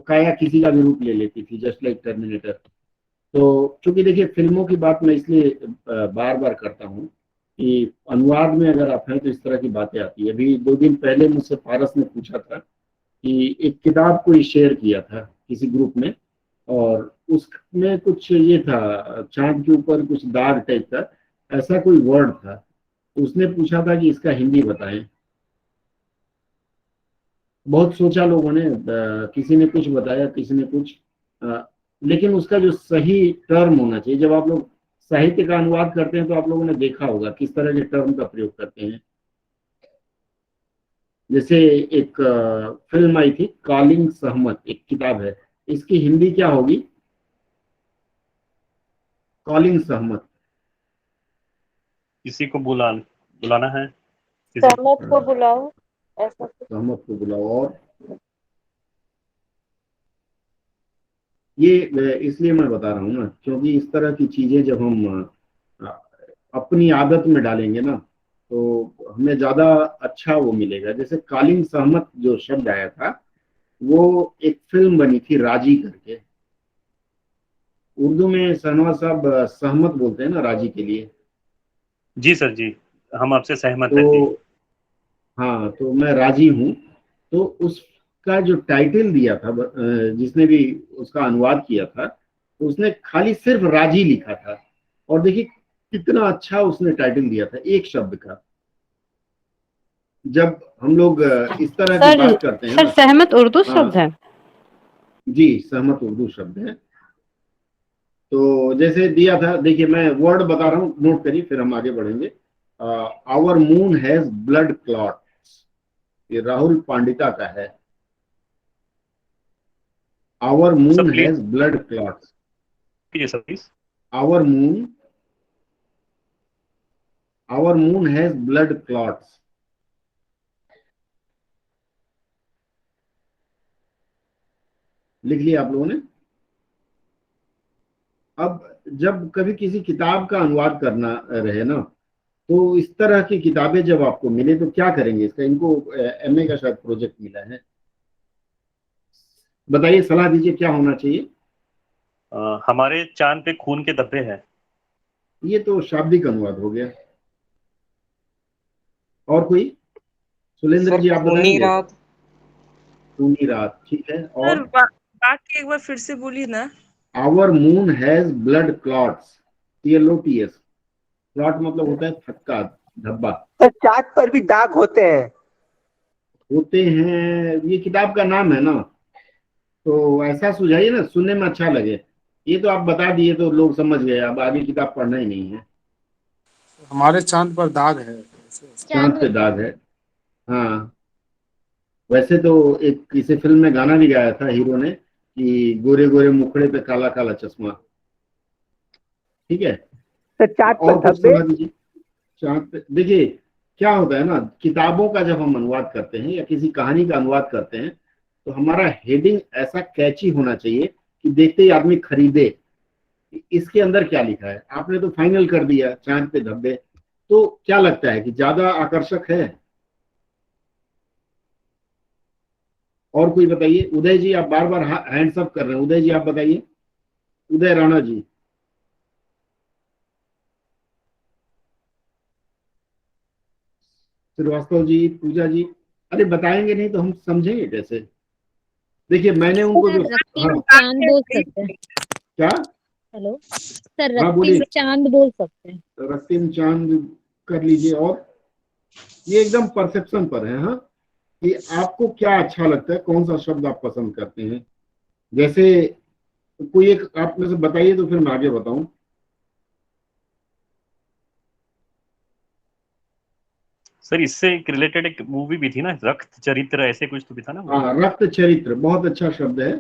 काया किसी का भी रूप ले लेती थी, जस्ट लाइक टर्मिनेटर। तो चूंकि देखिए फिल्मों की बात मैं इसलिए बार बार करता हूँ कि अनुवाद में अगर आप हैं तो इस तरह की बातें आती है। अभी 2 दिन पहले मुझसे पारस ने पूछा था कि एक किताब कोई शेयर किया था किसी ग्रुप में, और उसमें कुछ ये था, चांद के ऊपर कुछ दाग टाइप का ऐसा कोई वर्ड था। तो उसने पूछा था कि इसका हिंदी बताएं। बहुत सोचा लोगों ने, किसी ने कुछ बताया, किसी ने कुछ, लेकिन उसका जो सही टर्म होना चाहिए, जब आप लोग साहित्य का अनुवाद करते हैं तो आप लोगों ने देखा होगा किस तरह के टर्म का प्रयोग करते हैं। जैसे एक फिल्म आई थी कालिंग सहमत, एक किताब है, इसकी हिंदी क्या होगी? कॉलिंग सहमत। किसी को बुलाना है, सहमत को बुलाओ, ऐसा कुछ। सहमत को बुलाओ। और ये इसलिए मैं बता रहा हूँ ना, क्योंकि इस तरह की चीजें जब हम अपनी आदत में डालेंगे ना, तो हमें ज्यादा अच्छा वो मिलेगा। जैसे कालिंग सहमत जो शब्द आया था, वो एक फिल्म बनी थी राजी करके। उर्दू में शहनवाज साहब सहमत बोलते हैं ना राजी के लिए। जी सर जी, हम आपसे सहमत हैं जी। तो हाँ, तो मैं राजी हूँ। तो उसका जो टाइटल दिया था, जिसने भी उसका अनुवाद किया था, तो उसने खाली सिर्फ राजी लिखा था। और देखिए कितना अच्छा उसने टाइटल दिया था एक शब्द का। जब हम लोग इस तरह की बात करते हैं सर ना। सहमत उर्दू हाँ शब्द है? जी, सहमत उर्दू शब्द है। तो जैसे दिया था, देखिए मैं वर्ड बता रहा हूँ, नोट करिए, फिर हम आगे बढ़ेंगे। Our moon has blood clots, ये राहुल पांडिता का है। Our sir moon please has blood clots. कीजिए sir please. Our moon, our moon has blood clots. लिख लिया आप लोगों ने? अब जब कभी किसी किताब का अनुवाद करना रहे ना, तो इस तरह की किताबें जब आपको मिले तो क्या करेंगे इसका? इनको एमए का शायद प्रोजेक्ट मिला है। बताइए, सलाह दीजिए, क्या होना चाहिए? हमारे चांद पे खून के धब्बे हैं। ये तो शाब्दिक अनुवाद हो गया। और कोई? सुलेंद्र सर जी आप खूनी बताएंगे? रात। खूनी रात, ठीक है। सर और बात एक बार फिर से बोलिए ना। Our moon has blood clots, CLOTS। Clot मतलब होता है थक्का, धब्बा। सर चार्ट पर भी दाग होते हैं। होते हैं, ये किताब का नाम है ना, तो ऐसा सुझाइए ना, सुनने में अच्छा लगे। ये तो आप बता दिए तो लोग समझ गए, अब आगे किताब पढ़ना ही नहीं है। हमारे चांद पर दाग है। चांद पे दाग है, हाँ। वैसे तो एक किसी फिल्म में गाना भी गाया था हीरो ने कि गोरे गोरे मुखड़े पे काला काला चश्मा। ठीक है। सर चार्ट पर और कुछ धब्बे। सलाह दीजिए। चांद पे देखिए क्या होता है ना, किताबों का जब हम अनुवाद करते हैं या किसी कहानी का अनुवाद करते हैं, तो हमारा हेडिंग ऐसा कैची होना चाहिए कि देखते ही आदमी खरीदे। इसके अंदर क्या लिखा है? आपने तो फाइनल कर दिया चांद पे धब्बे, तो क्या लगता है कि ज्यादा आकर्षक है? और कोई बताइए? उदय जी, आप बार बार हैंड्स अप कर रहे हैं। उदय जी आप बताइए, उदय राणा जी। श्रीवास्तव जी, पूजा जी, अरे बताएंगे नहीं तो हम समझेंगे कैसे? देखिए मैंने उनको जो, सर हाँ रক্তিम चांद बोल सकते हैं। क्या? हेलो सर, हाँ रক্তিम बोलिए। चांद बोल सकते हैं। रক্তিम चांद कर लीजिए। और ये एकदम परसेप्शन पर है, हाँ, कि आपको क्या अच्छा लगता है, कौन सा शब्द आप पसंद करते हैं। जैसे कोई एक आप में से बताइए तो फिर मैं आगे बताऊं। सर इससे एक रिलेटेड एक मूवी भी थी ना, रक्त चरित्र ऐसे कुछ तो भी था ना वो। हाँ, रक्त चरित्र बहुत अच्छा शब्द है,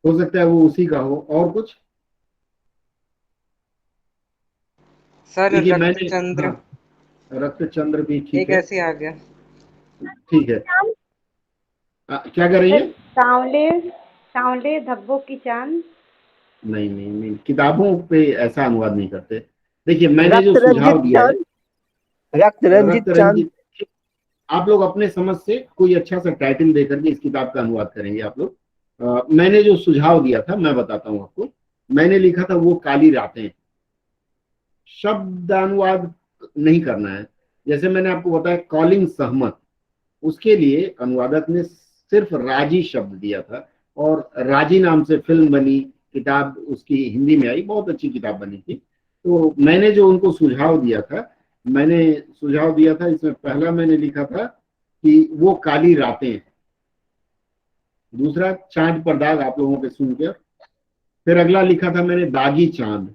हो सकता है वो उसी का हो। और कुछ? सर देखिए रक्त मैंने, चंद्र। हाँ, रक्त चंद्र भी ठीक एक है। ऐसे आ गया। ठीक है। क्या कर रही है? सांवले, सांवले धब्बों की चांद। नहीं नहीं नहीं, किताबों पे ऐसा अनुवाद नहीं करते। देखिए मैंने जो रक्त रंजित सुझाव दिया है, चांद। रक्त रक्त रंजित चांद। रंजित, आप लोग अपने समझ से कोई अच्छा सा टाइटल देकर के इस किताब का अनुवाद करेंगे आप लोग। मैंने जो सुझाव दिया था मैं बताता हूँ आपको। मैंने लिखा था वो काली रातें। शब्दानुवाद नहीं करना है। जैसे मैंने आपको बताया कॉलिंग सहमत, उसके लिए अनुवादक ने सिर्फ राजी शब्द दिया था और राजी नाम से फिल्म बनी, किताब उसकी हिंदी में आई, बहुत अच्छी किताब बनी थी। तो मैंने जो उनको सुझाव दिया था, इसमें पहला मैंने लिखा था कि वो काली रातें। दूसरा चांद पर दाग, आप लोगों के सुनकर। फिर अगला लिखा था मैंने दागी चांद,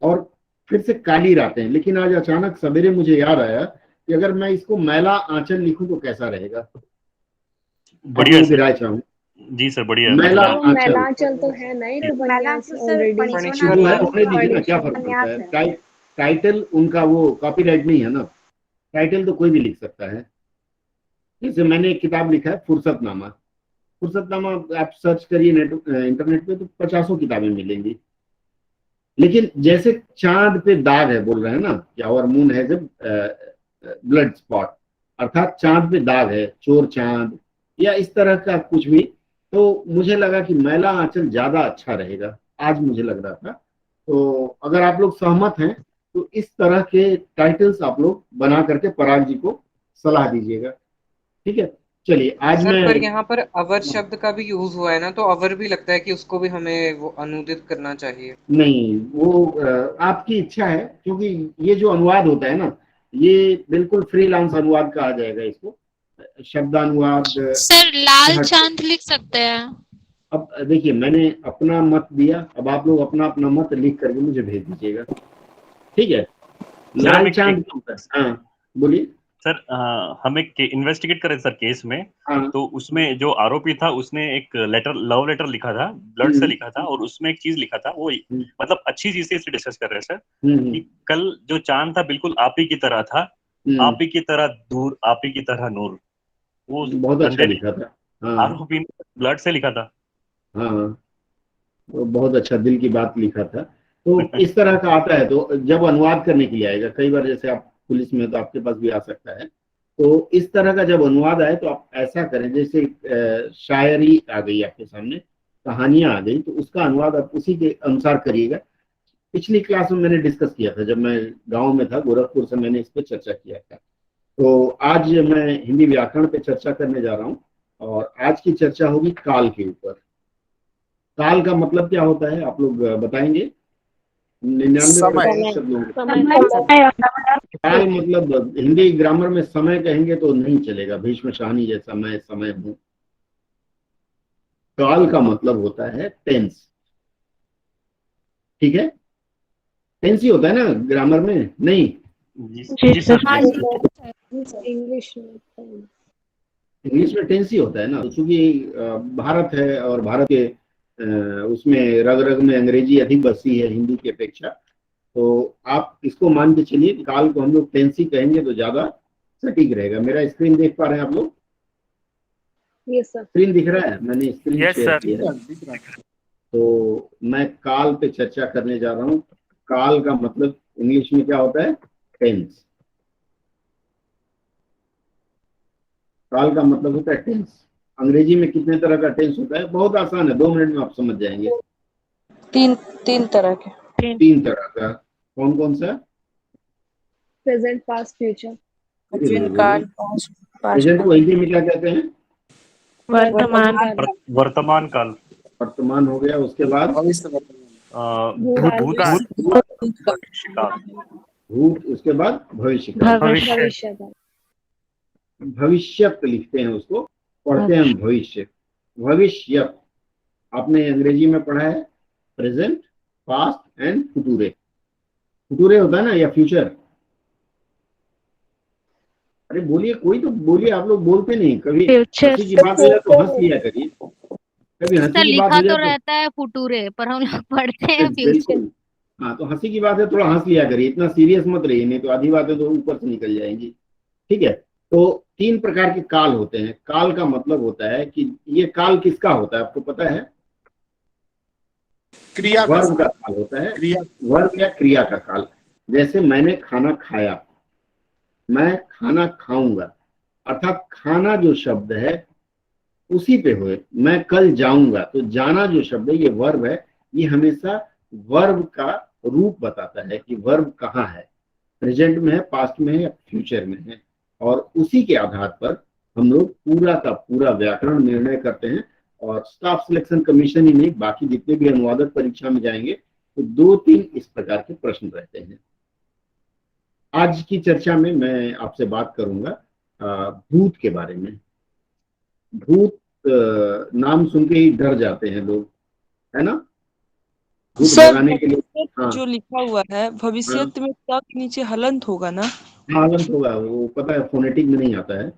और फिर से काली रातें। लेकिन आज अचानक सवेरे मुझे याद आया कि अगर मैं इसको मैला आंचल लिखूं तो कैसा रहेगा। बढ़िया की राय चाहूँ। जी सर, बढ़िया। मैला आंचल, मैलांचल तो है नहीं, तो बनियास ऑलरेडी जो है उन्हें दीजिए ना, क्या फर्क पड़ता है। टाइटल उनका वो कॉपीराइट नहीं है ना, टाइटल तो कोई भी लिख सकता है। जैसे मैंने एक किताब लिखा है फुर्सतनामा। आप सर्च करिए इंटरनेट पे तो 50 किताबें मिलेंगी। लेकिन जैसे चांद पे दाग है बोल रहे हैं ना, कि आवर मून है जब ब्लड स्पॉट, अर्थात चांद पे दाग है, चोर चांद या इस तरह का कुछ भी, तो मुझे लगा कि मैला आंचल ज्यादा अच्छा रहेगा, आज मुझे लग रहा था। तो अगर आप लोग सहमत हैं तो इस तरह के टाइटल्स आप लोग बना करके पराग जी को सलाह दीजिएगा, ठीक है। चलिए आज सर, मैं पर यहाँ पर अवर शब्द का भी यूज हुआ है ना, तो अवर भी लगता है कि उसको भी हमें वो अनुदित करना चाहिए। नहीं, वो आपकी इच्छा है, क्योंकि ये जो अनुवाद होता है ना, ये बिल्कुल फ्रीलांस अनुवाद कहा जाएगा इसको, शब्दानुवाद। सर लाल चांद लिख सकते हैं। अब देखिए, मैंने अपना मत दिया, अब आप लोग अपना अपना मत लिख करके मुझे भेज दीजिएगा, ठीक है। लाल चांद, हाँ बोलिए सर। हम एक इन्वेस्टिगेट कर रहे सर केस में। हाँ। तो उसमें जो आरोपी था उसने एक लव लेटर लिखा था, ब्लड से लिखा था, और उसमें एक चीज लिखा था, वो मतलब अच्छी चीज से इसे डिस्कस कर रहे हैं सर, कि कल जो चांद था बिल्कुल आप ही की तरह था, आप ही की तरह दूर, आप ही की तरह नूर। वो बहुत अच्छा लिखा था। हाँ। आरोपी ने ब्लड से लिखा था। हाँ, तो बहुत अच्छा दिल की बात लिखा था। तो इस तरह का आता है, तो जब अनुवाद करने के लिए आएगा, कई बार जैसे आप पुलिस में तो आपके पास भी आ सकता है, तो इस तरह का जब अनुवाद आए तो आप ऐसा करें, जैसे शायरी आ गई आपके सामने, कहानियां आ गई, तो उसका अनुवाद आप उसी के अनुसार करिएगा। पिछली क्लास में मैंने डिस्कस किया था, जब मैं गांव में था गोरखपुर से, मैंने इस पर चर्चा किया था। तो आज मैं हिंदी व्याकरण पे चर्चा करने जा रहा हूँ, और आज की चर्चा होगी काल के ऊपर। काल का मतलब क्या होता है आप लोग बताएंगे? 99% लोग। काल मतलब हिंदी ग्रामर में समय कहेंगे तो नहीं चलेगा, भीष्म शाहनी जैसा मैं समय हूं। काल का मतलब होता है टेंस, ठीक है। टेंस ही होता है ना ग्रामर में, नहीं? इंग्लिश में टेंस ही होता है ना, क्योंकि भारत है और भारत के उसमें रग रग में अंग्रेजी अधिक बसी है हिंदी की अपेक्षा। तो आप इसको मान के चलिए, काल को हम लोग टेंस ही कहेंगे तो ज्यादा सटीक रहेगा। मेरा स्क्रीन देख पा रहे हैं आप लोग? Yes sir. स्क्रीन दिख रहा है? मैंने स्क्रीन शेयर किया है। तो मैं काल पे चर्चा करने जा रहा हूँ। काल का मतलब इंग्लिश में क्या होता है? टेंस। काल का मतलब होता है टेंस। अंग्रेजी में कितने तरह का टेंस होता है? बहुत आसान है, 2 मिनट में आप समझ जाएंगे। तीन तरह के। 3 तरह का। कौन कौन सा? Present, past, future. प्रेजेंट को हिंदी में क्या कहते हैं? वर्तमान काल। वर्तमान हो गया, उसके बाद भूत, उसके बाद भविष्य काल। भविष्यत लिखते हैं उसको, पढ़ते हैं भविष्य। भविष्यत आपने अंग्रेजी में पढ़ा है प्रेजेंट, पास्ट एंड फ्यूचरे। फ्यूचरे होता है ना, या फ्यूचर। अरे बोलिए, कोई तो बोलिए, आप लोग बोलते नहीं। कभी हंसी की बात हो जाए तो हंस लिया करिए, कभी हंसी की बात हो जाए तो रहता है फुटूरे, पर हम लोग पढ़ते हैं फ्यूचर। हाँ, तो हंसी की बात है, थोड़ा हंस लिया करिए, इतना सीरियस मत रहिए, नहीं तो आधी बातें तो ऊपर से निकल जाएंगी, ठीक है। तो 3 प्रकार के काल होते हैं। काल का मतलब होता है कि ये काल किसका होता है आपको पता है? क्रिया वर्ब का काल होता है, वर्ब या क्रिया का काल। जैसे मैंने खाना खाया, मैं खाना खाऊंगा, अर्थात खाना जो शब्द है उसी पे हुए। मैं कल जाऊंगा, तो जाना जो शब्द है ये वर्ब है, ये हमेशा वर्ब का रूप बताता है कि वर्ब कहाँ है, प्रेजेंट में है, पास्ट में है या फ्यूचर में है। और उसी के आधार पर हम लोग पूरा का पूरा व्याकरण निर्णय करते हैं। और स्टाफ सिलेक्शन कमीशन ही नहीं, बाकी जितने भी अनुवादक परीक्षा में जाएंगे तो 2-3 इस प्रकार के प्रश्न रहते हैं। आज की चर्चा में मैं आपसे बात करूंगा भूत के बारे में। भूत नाम सुन के ही डर जाते हैं लोग, है ना? भूत भगाने के लिए जो लिखा हुआ है भविष्यत में त के नीचे हलंत होगा ना? हलंत होगा, वो पता है, फोनेटिक में नहीं आता है।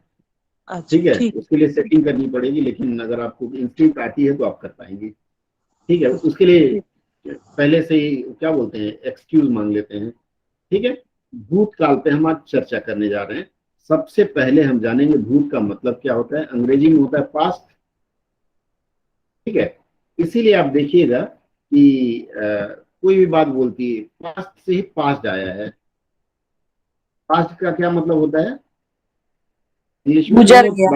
अच्छा, ठीक है, उसके लिए सेटिंग करनी पड़ेगी, लेकिन अगर आपको इंस्टिंक्ट आती है तो आप कर पाएंगे। ठीक है, उसके लिए पहले से ही क्या बोलते हैं, एक्सक्यूज मांग लेते हैं। ठीक है, भूतकाल पे हम आज चर्चा करने जा रहे हैं। सबसे पहले हम जानेंगे भूत का मतलब क्या होता है। अंग्रेजी में होता है पास्ट। ठीक है, इसीलिए आप देखिएगा कि कोई भी बात बोलती है, पास्ट से ही पास्ट आया है। पास्ट का क्या मतलब होता है इंग्लिश में? गुजर गया,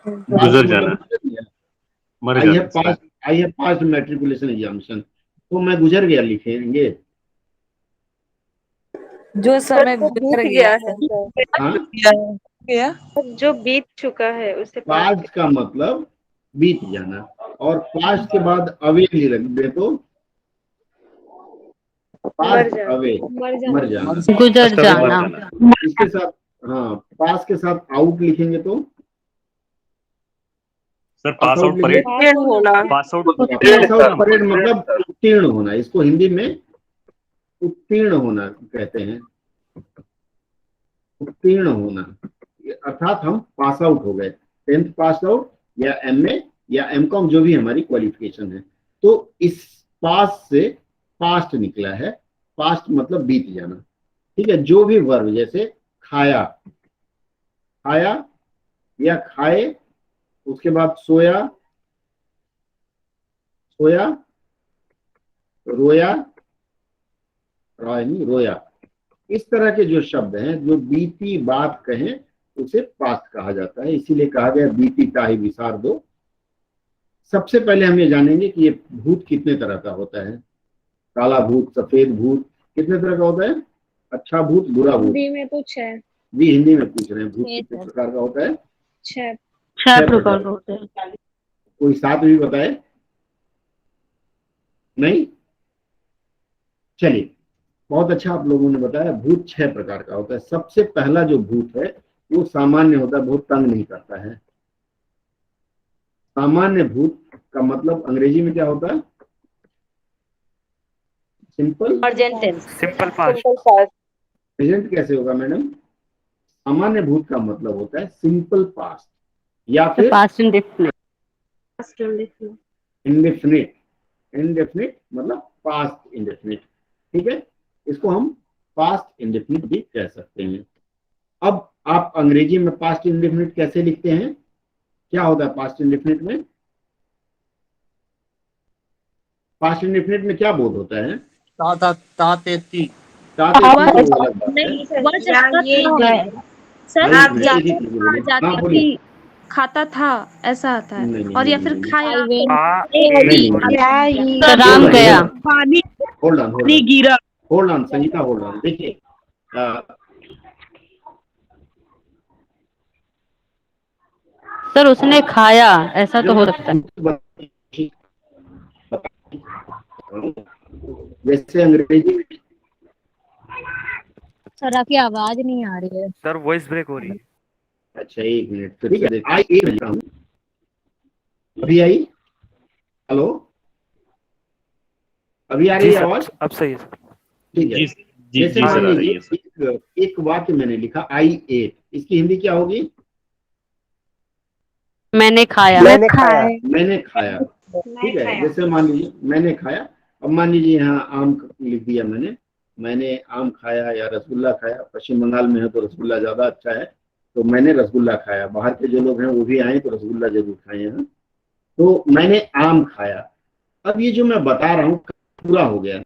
गुजर जाना, मर आई हैव जाना। Past, I have past matriculation examination, तो मैं गुजर गया लिखेंगे। जो समय गुजर गया है, हाँ, गया जो बीत चुका है उसे पास्ट का मतलब बीत जाना, और पास्ट के बाद अवे भी लग दे तो पास्ट अवे, मर जाना, गुजर जाना। इसके साथ हाँ, पास के साथ आउट लिखेंगे तो sir pass out parade, pass out parade मतलब उत्तीर्ण होना। इसको हिंदी में उत्तीर्ण होना कहते हैं, उत्तीर्ण होना, अर्थात हम पास आउट हो गए, 10th पास आउट या एमए या एमकॉम, जो भी हमारी क्वालिफिकेशन है। तो इस पास से पास्ट निकला है, पास्ट मतलब बीत जाना। ठीक है, जो भी वर्ब, जैसे खाया, खाया या खाए, उसके बाद सोया, सोया, रोया, रोया नहीं रोया, इस तरह के जो शब्द हैं जो बीती बात कहें उसे पास्ट कहा जाता है। इसीलिए कहा गया बीती ताहि विसार दो। सबसे पहले हम ये जानेंगे कि ये भूत कितने तरह का होता है। काला भूत, सफेद भूत, कितने तरह का होता है? अच्छा भूत, बुरा भूत। हिंदी में तो 6। जी, हिंदी में पूछ रहे हैं, भूत कितने प्रकार का होता है? 6 प्रकार का होता है। कोई 7 भी बताए? नहीं? चलिए, बहुत अच्छा आप लोगों ने बताया। भूत 6 प्रकार का होता है। सबसे पहला जो भूत है वो सामान्य होता है, बहुत तंग नहीं करता है। सामान्य भूत का मतलब अंग्रेजी में क्या होता है? Simple simple past. प्रेजेंट कैसे होगा मैडम? सामान्य भूत का मतलब होता है सिंपल पास्ट या फिर पास्ट इंडेफिनिट। इंडेफिनिट। इंडेफिनिट मतलब पास्ट इंडेफिनिट। ठीक है, इसको हम पास्ट इंडेफिनिट भी कह सकते हैं। अब आप अंग्रेजी में पास्ट इंडेफिनिट कैसे लिखते हैं? क्या होता है पास्ट इंडेफिनिट में? पास्ट इंडेफिनिट में क्या बोध होता है? ता ता ता ते ती। ताते ती तो अलग बात है। सर हाँ, एक ही चीज़ बोलिए। हाँ, बोलिए। खाता था ऐसा आता है, नहीं, और या नहीं, फिर नहीं, खाया राम गया। होल्ड ऑन, गिरा, hold on Sangeeta, hold on. देखिए, सर उसने खाया, ऐसा तो हो सकता है। जैसे अंग्रेजी में सर आपकी आवाज नहीं आ रही है। सर वॉइस ब्रेक हो रही है। अच्छा, 1 मिनट, ठीक है। आई एक लिखता हूँ, अभी आई? हेलो, अभी आ रही है आवाज? अब सही है सर। ठीक है, जैसे मान लीजिए एक वाक्य मैंने लिखा आई एट, इसकी हिंदी क्या होगी? मैंने खाया। मैंने खाया। ठीक है, जैसे मान लीजिए मैंने खाया। अब मान लीजिए यहाँ आम लिख दिया मैंने आम खाया या रसगुल्ला खाया। पश्चिम बंगाल में है तो रसगुल्ला ज्यादा अच्छा है, तो मैंने रसगुल्ला खाया। बाहर के जो लोग हैं वो भी आए तो रसगुल्ला जरूर खाए हैं। तो मैंने आम खाया। अब ये जो मैं बता रहा हूँ पूरा हो गया।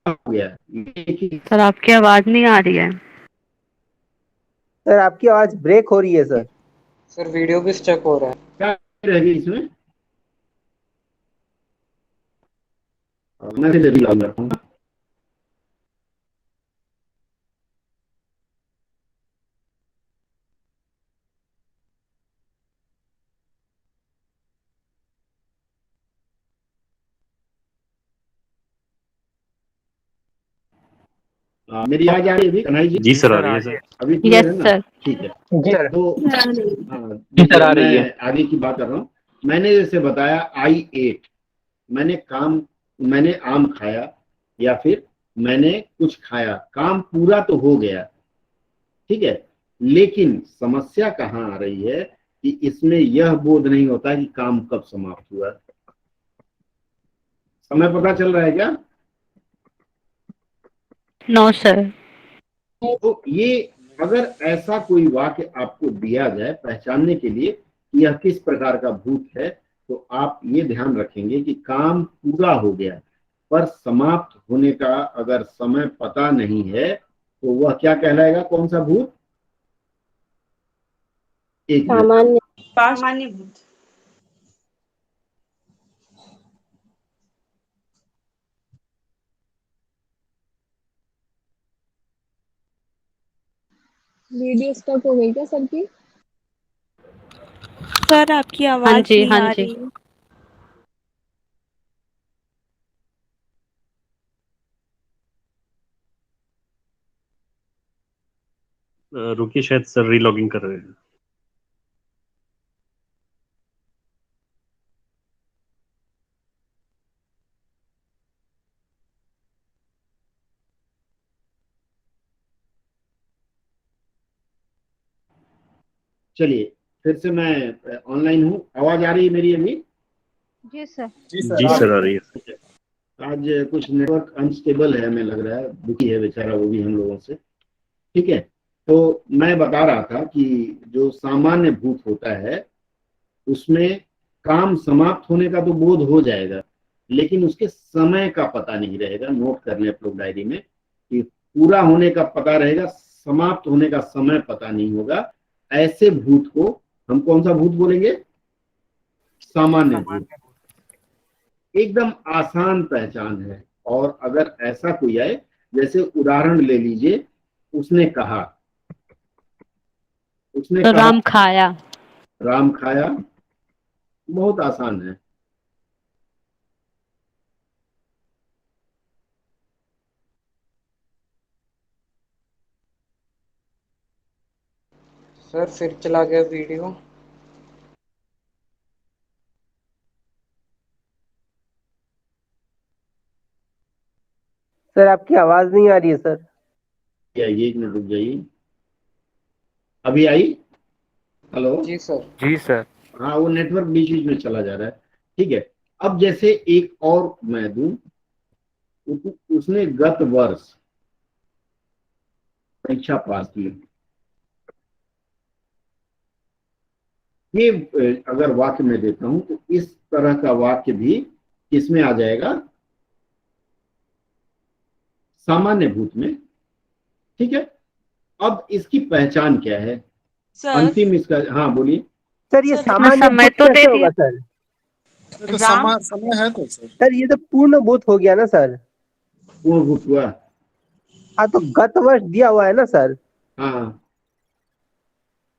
हो गया। सर आपकी आवाज नहीं आ रही है। सर आपकी आवाज ब्रेक हो रही है सर। सर वीडियो भी स्टक हो रहा है। क्या रह गई इसमें? मैं फिर अभी लॉग करता हूँ। मेरी आवाज आ रही है अभी कन्हैया जी? जी सर आ रही है सर। अभी क्लियर है ना? सर। ठीक है। जी सर। तो जी सर, आ रही है। मैं आगे की बात कर रहा हूँ। मैंने जैसे बताया आई एट, मैंने आम खाया या फिर मैंने कुछ खाया, काम पूरा तो हो गया, ठीक है। लेकिन समस्या कहाँ आ रही है कि इसमें यह बोध नहीं होता कि काम कब समाप्त हुआ। समय पता चल रहा है क्या? No sir. तो ये अगर ऐसा कोई वाक्य आपको दिया जाए पहचानने के लिए कि यह किस प्रकार का भूत है, तो आप ये ध्यान रखेंगे कि काम पूरा हो गया पर समाप्त होने का अगर समय पता नहीं है तो वह क्या कहलाएगा? कौन सा भूत? एक मिनट। सामान्य भूत। वीडियो स्टॉप हो गई क्या सबकी? सर आपकी हाँ आवाज जी, नहीं हाँ आ जी। रही। रुकिए, शायद सर रीलॉगिंग कर रहे हैं। चलिए फिर से मैं ऑनलाइन हूँ। आवाज आ रही है मेरी अभी? जी सर। जी सर आ रही है। आज कुछ नेटवर्क अनस्टेबल है, हमें लग रहा है, दुखी है बेचारा वो भी हम लोगों से, ठीक है। तो मैं बता रहा था कि जो सामान्य भूत होता है उसमें काम समाप्त होने का तो बोध हो जाएगा लेकिन उसके समय का पता नहीं रहेगा। नोट कर लें आप लोग डायरी में कि पूरा होने का पता रहेगा, समाप्त होने का समय पता नहीं होगा। ऐसे भूत को हम कौन सा भूत बोलेंगे? सामान्य भूत। एकदम आसान पहचान है। और अगर ऐसा कोई आए, जैसे उदाहरण ले लीजिए, उसने कहा तो राम खाया। राम खाया, बहुत आसान है। सर फिर चला गया वीडियो। सर आपकी आवाज नहीं आ रही है सर। ये एक मिनट रुक जाइए। अभी आई? हेलो? जी सर। जी सर। हाँ, वो नेटवर्क बीच बीच में चला जा रहा है, ठीक है। अब जैसे एक और मैं दूं, उसने गत वर्ष परीक्षा पास की। ये अगर वाक्य में देता हूं तो इस तरह का वाक्य भी किसमें आ जाएगा? सामान्य भूत में, ठीक है। अब इसकी पहचान क्या है? सर अंतिम इसका, हाँ बोलिए। सर ये सर, सामान्य समय भूत तो कैसे दे होगा दिया। सर? तो राम समय है तो सर। सर ये तो पूर्ण भूत हो गया ना सर। पूर्ण भूत हुआ? हाँ तो गत वर्ष दिया हुआ है ना सर। हाँ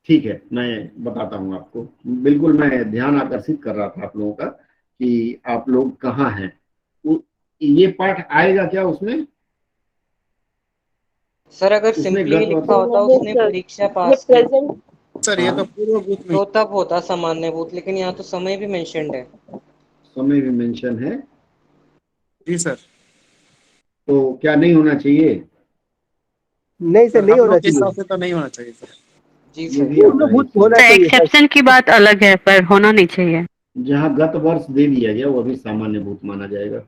ठीक है, मैं बताता हूँ आपको। बिल्कुल, मैं ध्यान आकर्षित कर रहा था आप लोगों का कि आप लोग कहाँ हैं। ये पाठ आएगा क्या उसमें? सर अगर उसने सिंपली गत लिखा होता नहीं उसने सर, परीक्षा ये पास की प्रेजेंट। सर ये तो पूर्व भूत में। तो तब होता सामान्य भूत, लेकिन यहाँ तो समय भी मेंशन्ड है। समय भी मेंशन है, जी सर। तो क्या नहीं होना चाहिए? नहीं सर, सर नहीं हम होना लोग के चाहिए। हिसाब से तो नहीं होना चाहिए सर। जी ये सर। भी आता पूर्ण है भूत इसमें। होना तो चाहिए सर। एक्सेप्शन की बात अलग है पर होना नहीं चाहिए। जहां गत वर्ष दे दिया गया वो भी सामान्य भूत माना जाएगा।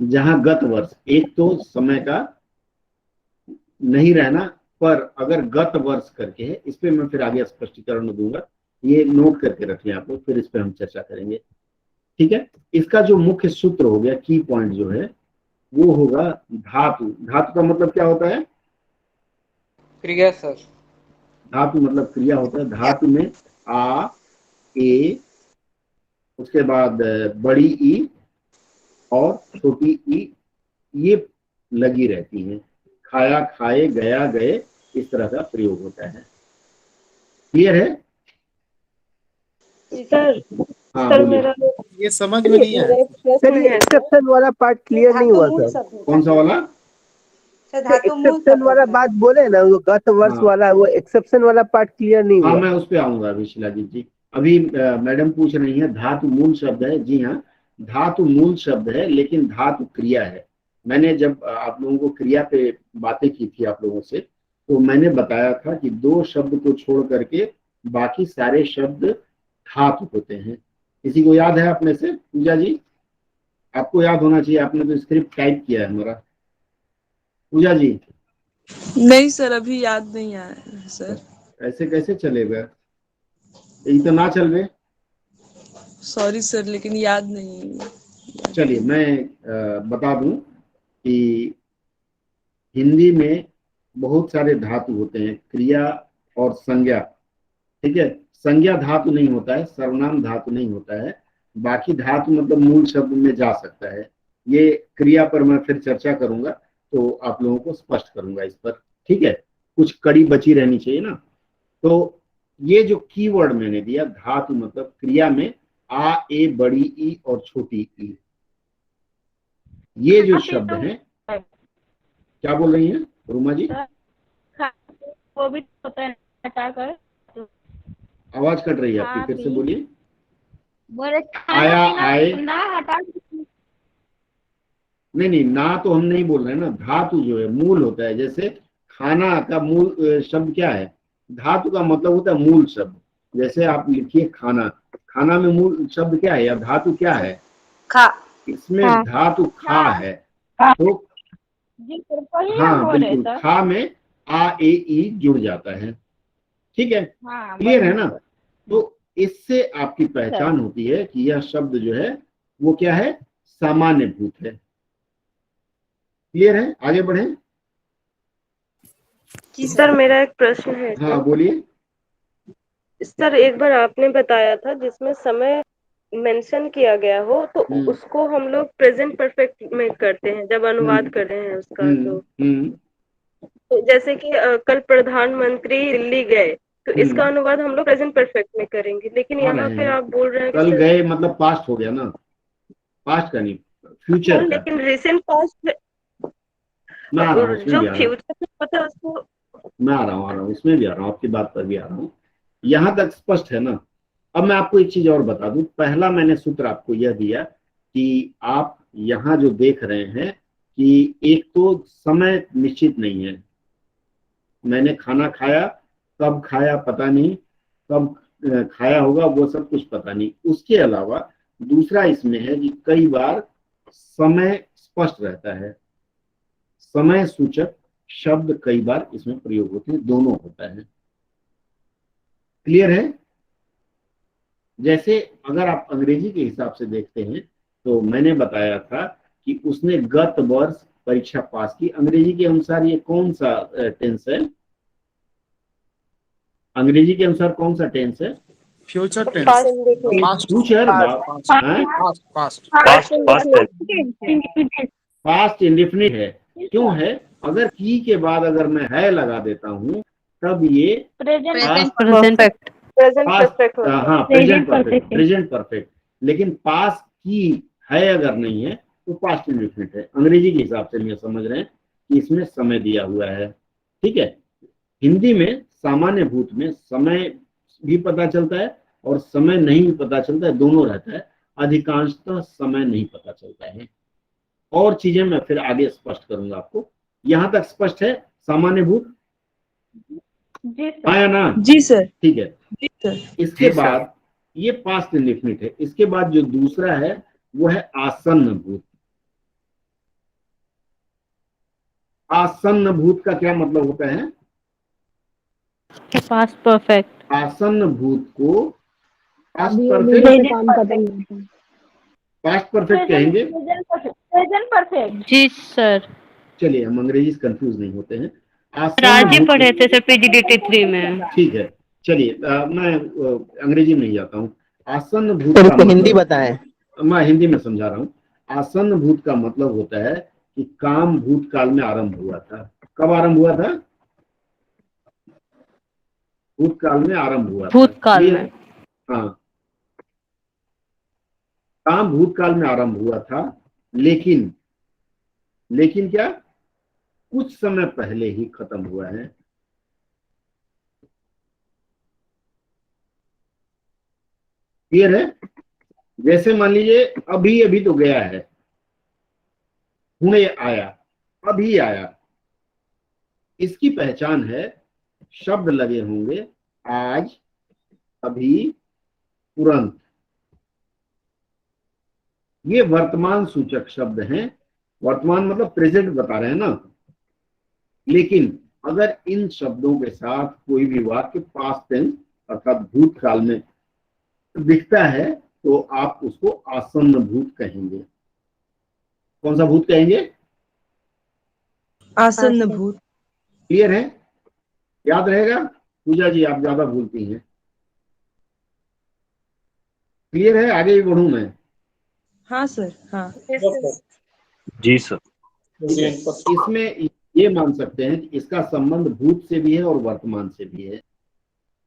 जहां गत वर्ष, एक तो समय का नहीं रहना, पर अगर गत वर्ष करके है, इस पे मैं फिर आगे स्पष्टीकरण दूंगा। ये नोट करके रखिए आप लोग, फिर इस पे हम चर्चा करेंगे, ठीक है। इसका जो मुख्य सूत्र हो गया, की पॉइंट जो है, वो होगा धातु। धातु का मतलब क्या होता है? क्रिया सर। धातु मतलब क्रिया होता है। धातु में आ, ए, उसके बाद बड़ी ई और छोटी ई, ये लगी रहती हैं। खाया, खाए, गया, गए, इस तरह का प्रयोग होता है। क्लियर है? सर हाँ सर बोलिए। मेरा ये समझ में नहीं आया। सर ये एक्सेप्शन वाला पार्ट क्लियर नहीं हुआ सर। कौन सा वाला? एक्सेप्शन वाला बात बोले ना, वो गत वर्ष हाँ। वाला, वो एक्सेप्शन वाला पार्ट क्लियर नहीं हाँ हुआ। मैं उस पे आऊंगा अभी शिलाजीत जी। अभी मैडम पूछ रही है धातु मूल शब्द है। जी हाँ, धातु मूल शब्द है, लेकिन धातु क्रिया है। मैंने जब आप लोगों को क्रिया पे बातें की थी आप लोगों से, तो मैंने बताया था कि दो शब्द को छोड़ करके बाकी सारे शब्द धातु होते हैं। किसी को याद है अपने से? पूजा जी, आपको याद होना चाहिए, आपने तो स्क्रिप्ट टाइप किया है हमारा। पूजा जी? नहीं सर, अभी याद नहीं आ रहा है सर। ऐसे कैसे चलेगा? यही तो ना चल रहे। सॉरी सर, लेकिन याद नहीं है। चलिए मैं बता दूं कि हिंदी में बहुत सारे धातु होते हैं, क्रिया और संज्ञा। ठीक है, संज्ञा धातु नहीं होता है, सर्वनाम धातु नहीं होता है। बाकी धातु मतलब मूल शब्द में जा सकता है। ये क्रिया पर मैं फिर चर्चा करूंगा, तो आप लोगों को स्पष्ट करूंगा इस पर। ठीक है, कुछ कड़ी बची रहनी चाहिए ना। तो ये जो कीवर्ड मैंने दिया, धातु मतलब क्रिया में आ, ए, बड़ी ई और छोटी ई, ये जो शब्द हैं। क्या बोल रही हैं रूमा जी? वो भी होता है हटा कर। आवाज कट रही है आपकी, फिर से बोलिए। बोले आया, आए। ना हटा। नहीं, ना तो हम नहीं बोल रहे हैं ना। धातु जो है मूल होता है। जैसे खाना का मूल शब्द क्या है? धातु का मतलब होता है मूल शब्द। जैसे आप लिखिए खाना, खाना में मूल शब्द क्या है या धातु क्या है? खा। इसमें धातु खा है। तो हाँ बिल्कुल, खा में आ, ए, ई जुड़ जाता है। ठीक है, क्लियर है ना? तो इससे आपकी पहचान होती है कि यह शब्द जो है वो क्या है? सामान्य भूत है। क्लियर है? आगे बढ़े। सर मेरा एक प्रश्न है। हाँ बोलिए। सर एक बार आपने बताया था जिसमें समय मेंशन किया गया हो तो उसको हम लोग प्रेजेंट परफेक्ट में करते हैं जब अनुवाद कर रहे हैं उसका। तो जैसे कि कल प्रधानमंत्री दिल्ली गए, तो इसका अनुवाद हम लोग प्रेजेंट परफेक्ट में करेंगे, लेकिन यहाँ पे आप बोल रहे हैं कल गए मतलब पास्ट हो गया ना। पास्ट का नहीं, फ्यूचर का। लेकिन रिसेंट पास्ट मैं आ रहा हूँ, उसमें भी आ रहा हूँ। फ्यूचर में पता है उसको। मैं आ रहा हूँ, उसमें भी आ रहा हूँ, आपकी बात पर भी आ रहा हूँ। यहाँ तक स्पष्ट है ना? अब मैं आपको एक चीज और बता दूं। पहला मैंने सूत्र आपको यह दिया कि आप यहाँ जो देख रहे हैं कि एक तो समय निश्चित नहीं है। मैंने खाना खाया, कब खाया पता नहीं, कब खाया होगा वो सब कुछ पता नहीं। उसके अलावा दूसरा इसमें है कि कई बार समय स्पष्ट रहता है। समय सूचक शब्द कई बार इसमें प्रयोग होते हैं, दोनों होता है। क्लियर है? जैसे अगर आप अंग्रेजी के हिसाब से देखते हैं तो मैंने बताया था कि उसने गत वर्ष परीक्षा पास की। अंग्रेजी के अनुसार ये कौन सा टेंस है? अंग्रेजी के अनुसार कौन सा टेंस है? Future tense. Future, past indefinite है। क्यों है? अगर की के बाद अगर मैं है लगा देता हूं तब ये प्रेजेंट परफेक्ट। लेकिन पास की है अगर नहीं है तो पास्ट इंडेफिनिट है। अंग्रेजी के हिसाब से हम समझ रहे हैं कि इसमें समय दिया हुआ है। ठीक है, हिंदी में सामान्य भूत में समय भी पता चलता है और समय नहीं भी पता चलता है, दोनों रहता है। अधिकांशतः समय नहीं पता चलता है। और चीजें मैं फिर आगे स्पष्ट करूंगा आपको। यहां तक स्पष्ट है सामान्य भूत? आया ना? जी सर। ठीक है। जी सर। इसके बाद ये पास्ट इंडेफिनिट है। इसके बाद जो दूसरा है वो है आसन्न भूत। आसन्न भूत का क्या मतलब होता है? Past perfect. आसन्न भूत को पास्ट अभी परफेक्ट से काम खत्म होता है। पास्ट परफेक्ट कहेंगे। Present perfect. जी सर। चलिए, हम अंग्रेजी से कंफ्यूज नहीं होते हैं। आज ही पढ़े थे सर पीजीडीटी 3 में। ठीक है, चलिए मैं अंग्रेजी में नहीं जाता हूँ। आसन्न भूत सर का इसको हिंदी मतलब, बताएं। मैं हिंदी में समझा रहा हूँ। आसन्न भूत का मतलब होता है कि काम भूतकाल में आरंभ हुआ था। कब आरंभ हुआ था? भूतकाल में आरंभ हुआ था। भूतकाल में। हाँ, काम भूतकाल में आरंभ हुआ था, लेकिन क्या कुछ समय पहले ही खत्म हुआ है। क्लियर है? जैसे मान लीजिए अभी अभी तो गया है, हुणे आया, अभी आया, इसकी पहचान है शब्द लगे होंगे आज, अभी, तुरंत। ये वर्तमान सूचक शब्द हैं। वर्तमान मतलब प्रेजेंट बता रहे हैं ना। लेकिन अगर इन शब्दों के साथ कोई भी वाक्य पास्ट टेंस अर्थात भूतकाल में दिखता है तो आप उसको आसन्न भूत कहेंगे। कौन सा भूत कहेंगे? आसन्न भूत। क्लियर है? याद रहेगा? पूजा जी आप ज्यादा भूलती हैं। क्लियर है? आगे भी बढ़ूं मैं? हाँ सर, हाँ। जी सर। इसमें ये मान सकते हैं कि इसका संबंध भूत से भी है और वर्तमान से भी है।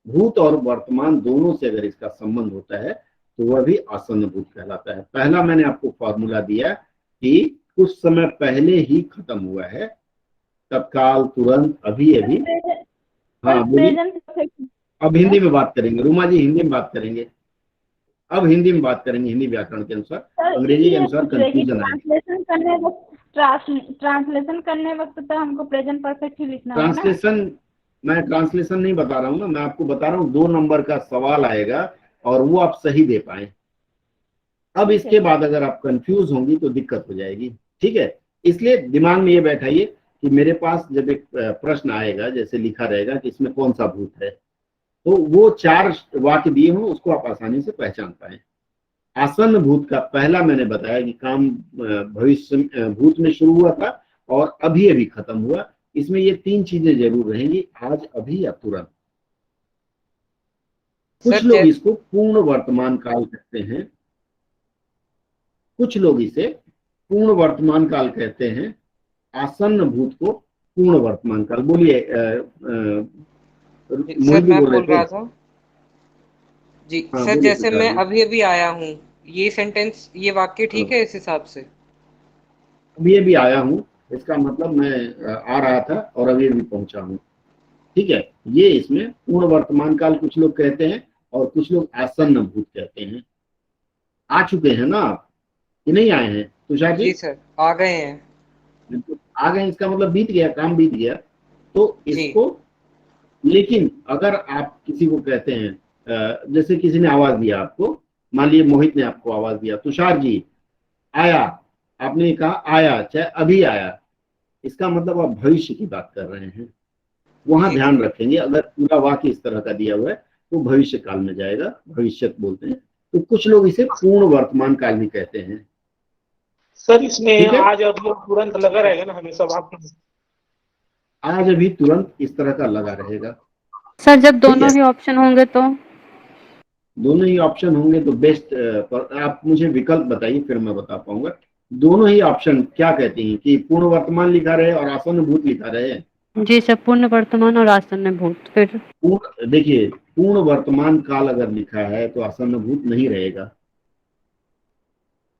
भूत और वर्तमान दोनों से अगर इसका संबंध होता है तो वह भी आसन्न भूत कहलाता है। पहला मैंने आपको फॉर्मूला दिया कि कुछ समय पहले ही खत्म हुआ है, तत्काल, तुरंत, अभी अभी। हाँ बोलिए। अब हिंदी में बात करेंगे, रूमा जी हिंदी में बात करेंगे। अब हिंदी में बात करेंगे, हिंदी व्याकरण के अनुसार। अंग्रेजी के अनुसार कंफ्यूजन है। ट्रांसलेशन करने वक्त तो हमको प्रेजेंट परफेक्ट ही लिखना होगा ना। मैं ट्रांसलेशन नहीं बता रहा हूँ ना, मैं आपको बता रहा हूँ 2 नंबर का सवाल आएगा और वो आप सही दे पाए। अब इसके बाद अगर आप कंफ्यूज होंगी तो दिक्कत हो जाएगी। ठीक है, इसलिए दिमाग में ये बैठाइए कि मेरे पास जब एक प्रश्न आएगा, जैसे लिखा रहेगा कि इसमें कौन सा भूत है, तो वो 4 वाक्य दिए हों, उसको आप आसानी से पहचान पाए। आसन्न भूत का पहला मैंने बताया कि काम भविष्य भूत में शुरू हुआ था और अभी अभी खत्म हुआ। इसमें ये 3 चीजें जरूर रहेंगी, आज, अभी या तुरंत। कुछ लोग इसको पूर्ण वर्तमान काल कहते हैं, कुछ लोग इसे पूर्ण वर्तमान काल कहते हैं। आसन्न भूत को पूर्ण वर्तमान काल। बोलिए सर मैं बोल रहा था जी। हाँ, सर जैसे मैं अभी अभी आया हूँ, ये सेंटेंस, ये वाक्य ठीक है इस हिसाब से? अभी अभी आया हूँ, इसका मतलब मैं आ रहा था और अभी अभी पहुंचा हूँ। ठीक है, ये इसमें पूर्ण वर्तमान काल कुछ लोग कहते हैं और कुछ लोग आसन्न भूत कहते हैं। आ चुके हैं ना आप कि नहीं आए हैं तुषार जी? जी सर, आ गए हैं। आ गए, इसका मतलब बीत गया, काम बीत गया। तो इसको, लेकिन अगर आप किसी को कहते हैं, जैसे किसी ने आवाज दिया आपको, मान लीजिए मोहित ने आपको आवाज दिया, तुषार जी आया, आपने कहा आया, चाहे अभी आया, इसका मतलब आप भविष्य की बात कर रहे हैं। वहां ध्यान रखेंगे, अगर पूरा वाक्य इस तरह का दिया हुआ है तो भविष्य काल में जाएगा, भविष्य बोलते हैं। तो कुछ लोग इसे पूर्ण वर्तमान काल भी कहते हैं। सर इसमें आज अभी तुरंत लगा रहेगा ना हमेशा वाक्य में? आज अभी तुरंत इस तरह का लगा रहेगा। सर जब दोनों ही ऑप्शन होंगे तो? दोनों ही ऑप्शन होंगे तो बेस्ट, पर आप मुझे विकल्प बताइए फिर मैं बता पाऊंगा। दोनों ही ऑप्शन क्या कहती हैं कि पूर्ण वर्तमान लिखा रहे और आसन्न भूत लिखा रहे? जी सर, पूर्ण वर्तमान और आसन्न भूत। फिर देखिए, पूर्ण वर्तमान काल अगर लिखा है तो आसन्न भूत नहीं रहेगा।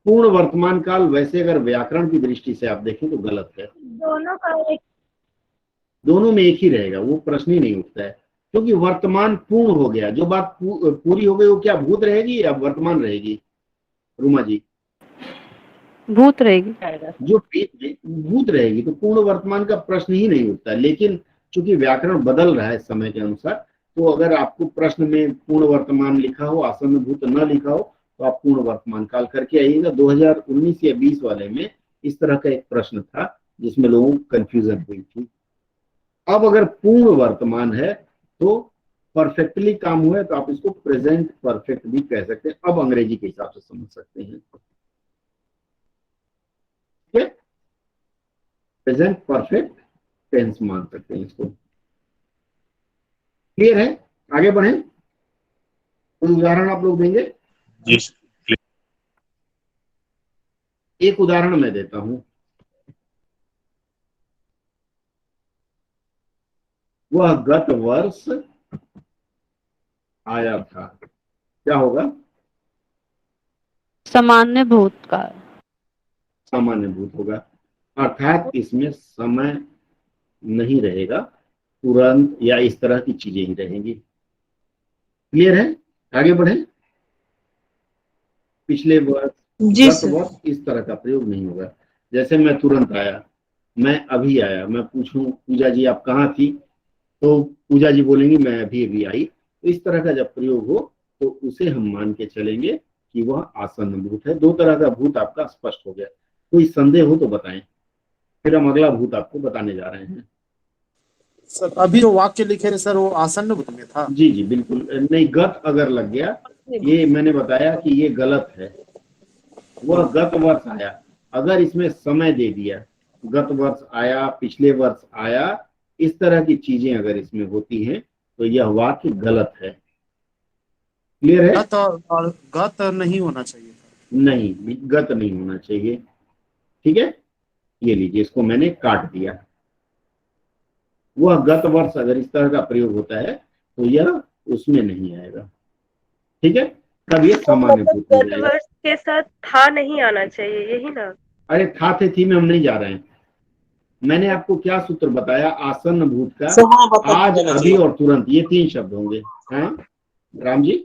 पूर्ण वर्तमान काल वैसे अगर व्याकरण की दृष्टि से आप देखें तो गलत है। दोनों में एक ही रहेगा, वो प्रश्न ही नहीं उठता है, क्योंकि वर्तमान पूर्ण हो गया। जो बात पूरी हो गई वो क्या भूत रहेगी या वर्तमान रहेगी? रूमा जी भूत रहेगी। जो भूत रहेगी तो पूर्ण वर्तमान का प्रश्न ही नहीं उठता। लेकिन चूंकि व्याकरण बदल रहा है समय के अनुसार, तो अगर आपको प्रश्न में पूर्ण वर्तमान लिखा हो, आसन्न भूत न लिखा हो, तो आप पूर्ण वर्तमान काल करके आइएगा। 2019 या 20 वाले में इस तरह का एक प्रश्न था जिसमें लोगों को कंफ्यूजन हुई थी। अब अगर पूर्ण वर्तमान है तो परफेक्टली काम हुआ है तो आप इसको प्रेजेंट परफेक्ट भी कह सकते हैं। अब अंग्रेजी के हिसाब से समझ सकते हैं। प्रेजेंट परफेक्ट टेंस मान सकते हैं इसको। क्लियर है? आगे बढ़े। कोई उदाहरण आप लोग देंगे? जी। एक उदाहरण मैं देता हूं। वह गत वर्ष आया था, क्या होगा? सामान्य भूतकाल। सामान्य भूत होगा, अर्थात इसमें समय नहीं रहेगा, तुरंत या इस तरह की चीजें ही रहेंगी। क्लियर है? आगे बढ़े। पिछले वर्ष, गत वर्ष इस तरह का प्रयोग नहीं होगा। जैसे मैं तुरंत आया, मैं अभी आया, मैं पूछूं पूजा जी आप कहाँ थी, तो पूजा जी बोलेंगी मैं अभी अभी आई। तो इस तरह का जब प्रयोग हो तो उसे हम मान के चलेंगे कि वह आसन्न भूत है। दो तरह का भूत आपका स्पष्ट हो गया। कोई संदेह हो तो बताएं, फिर हम अगला भूत आपको बताने जा रहे हैं। सर अभी जो वाक्य लिखे थे सर वो आसन्न भूत में था। जी जी बिल्कुल नहीं, गत अगर लग गया, ये मैंने बताया कि ये गलत है। वह गत वर्ष आया, अगर इसमें समय दे दिया, गत वर्ष आया, पिछले वर्ष आया, इस तरह की चीजें अगर इसमें होती हैं तो यह वाक्य गलत है। क्लियर है? गत नहीं होना चाहिए, नहीं, गत नहीं होना चाहिए। ठीक है, ये लीजिए, इसको मैंने काट दिया। वह गत वर्ष अगर इस तरह का प्रयोग होता है तो यह उसमें नहीं आएगा। ठीक है, तब ये सामान्य भूत हो गत जाएगा। वर्ष के साथ था नहीं आना चाहिए, यही ना? अरे था थे थी में हम नहीं जा रहे हैं। मैंने आपको क्या सूत्र बताया? आसन्न भूत का आज, अभी और तुरंत, ये तीन शब्द होंगे। हाँ राम जी,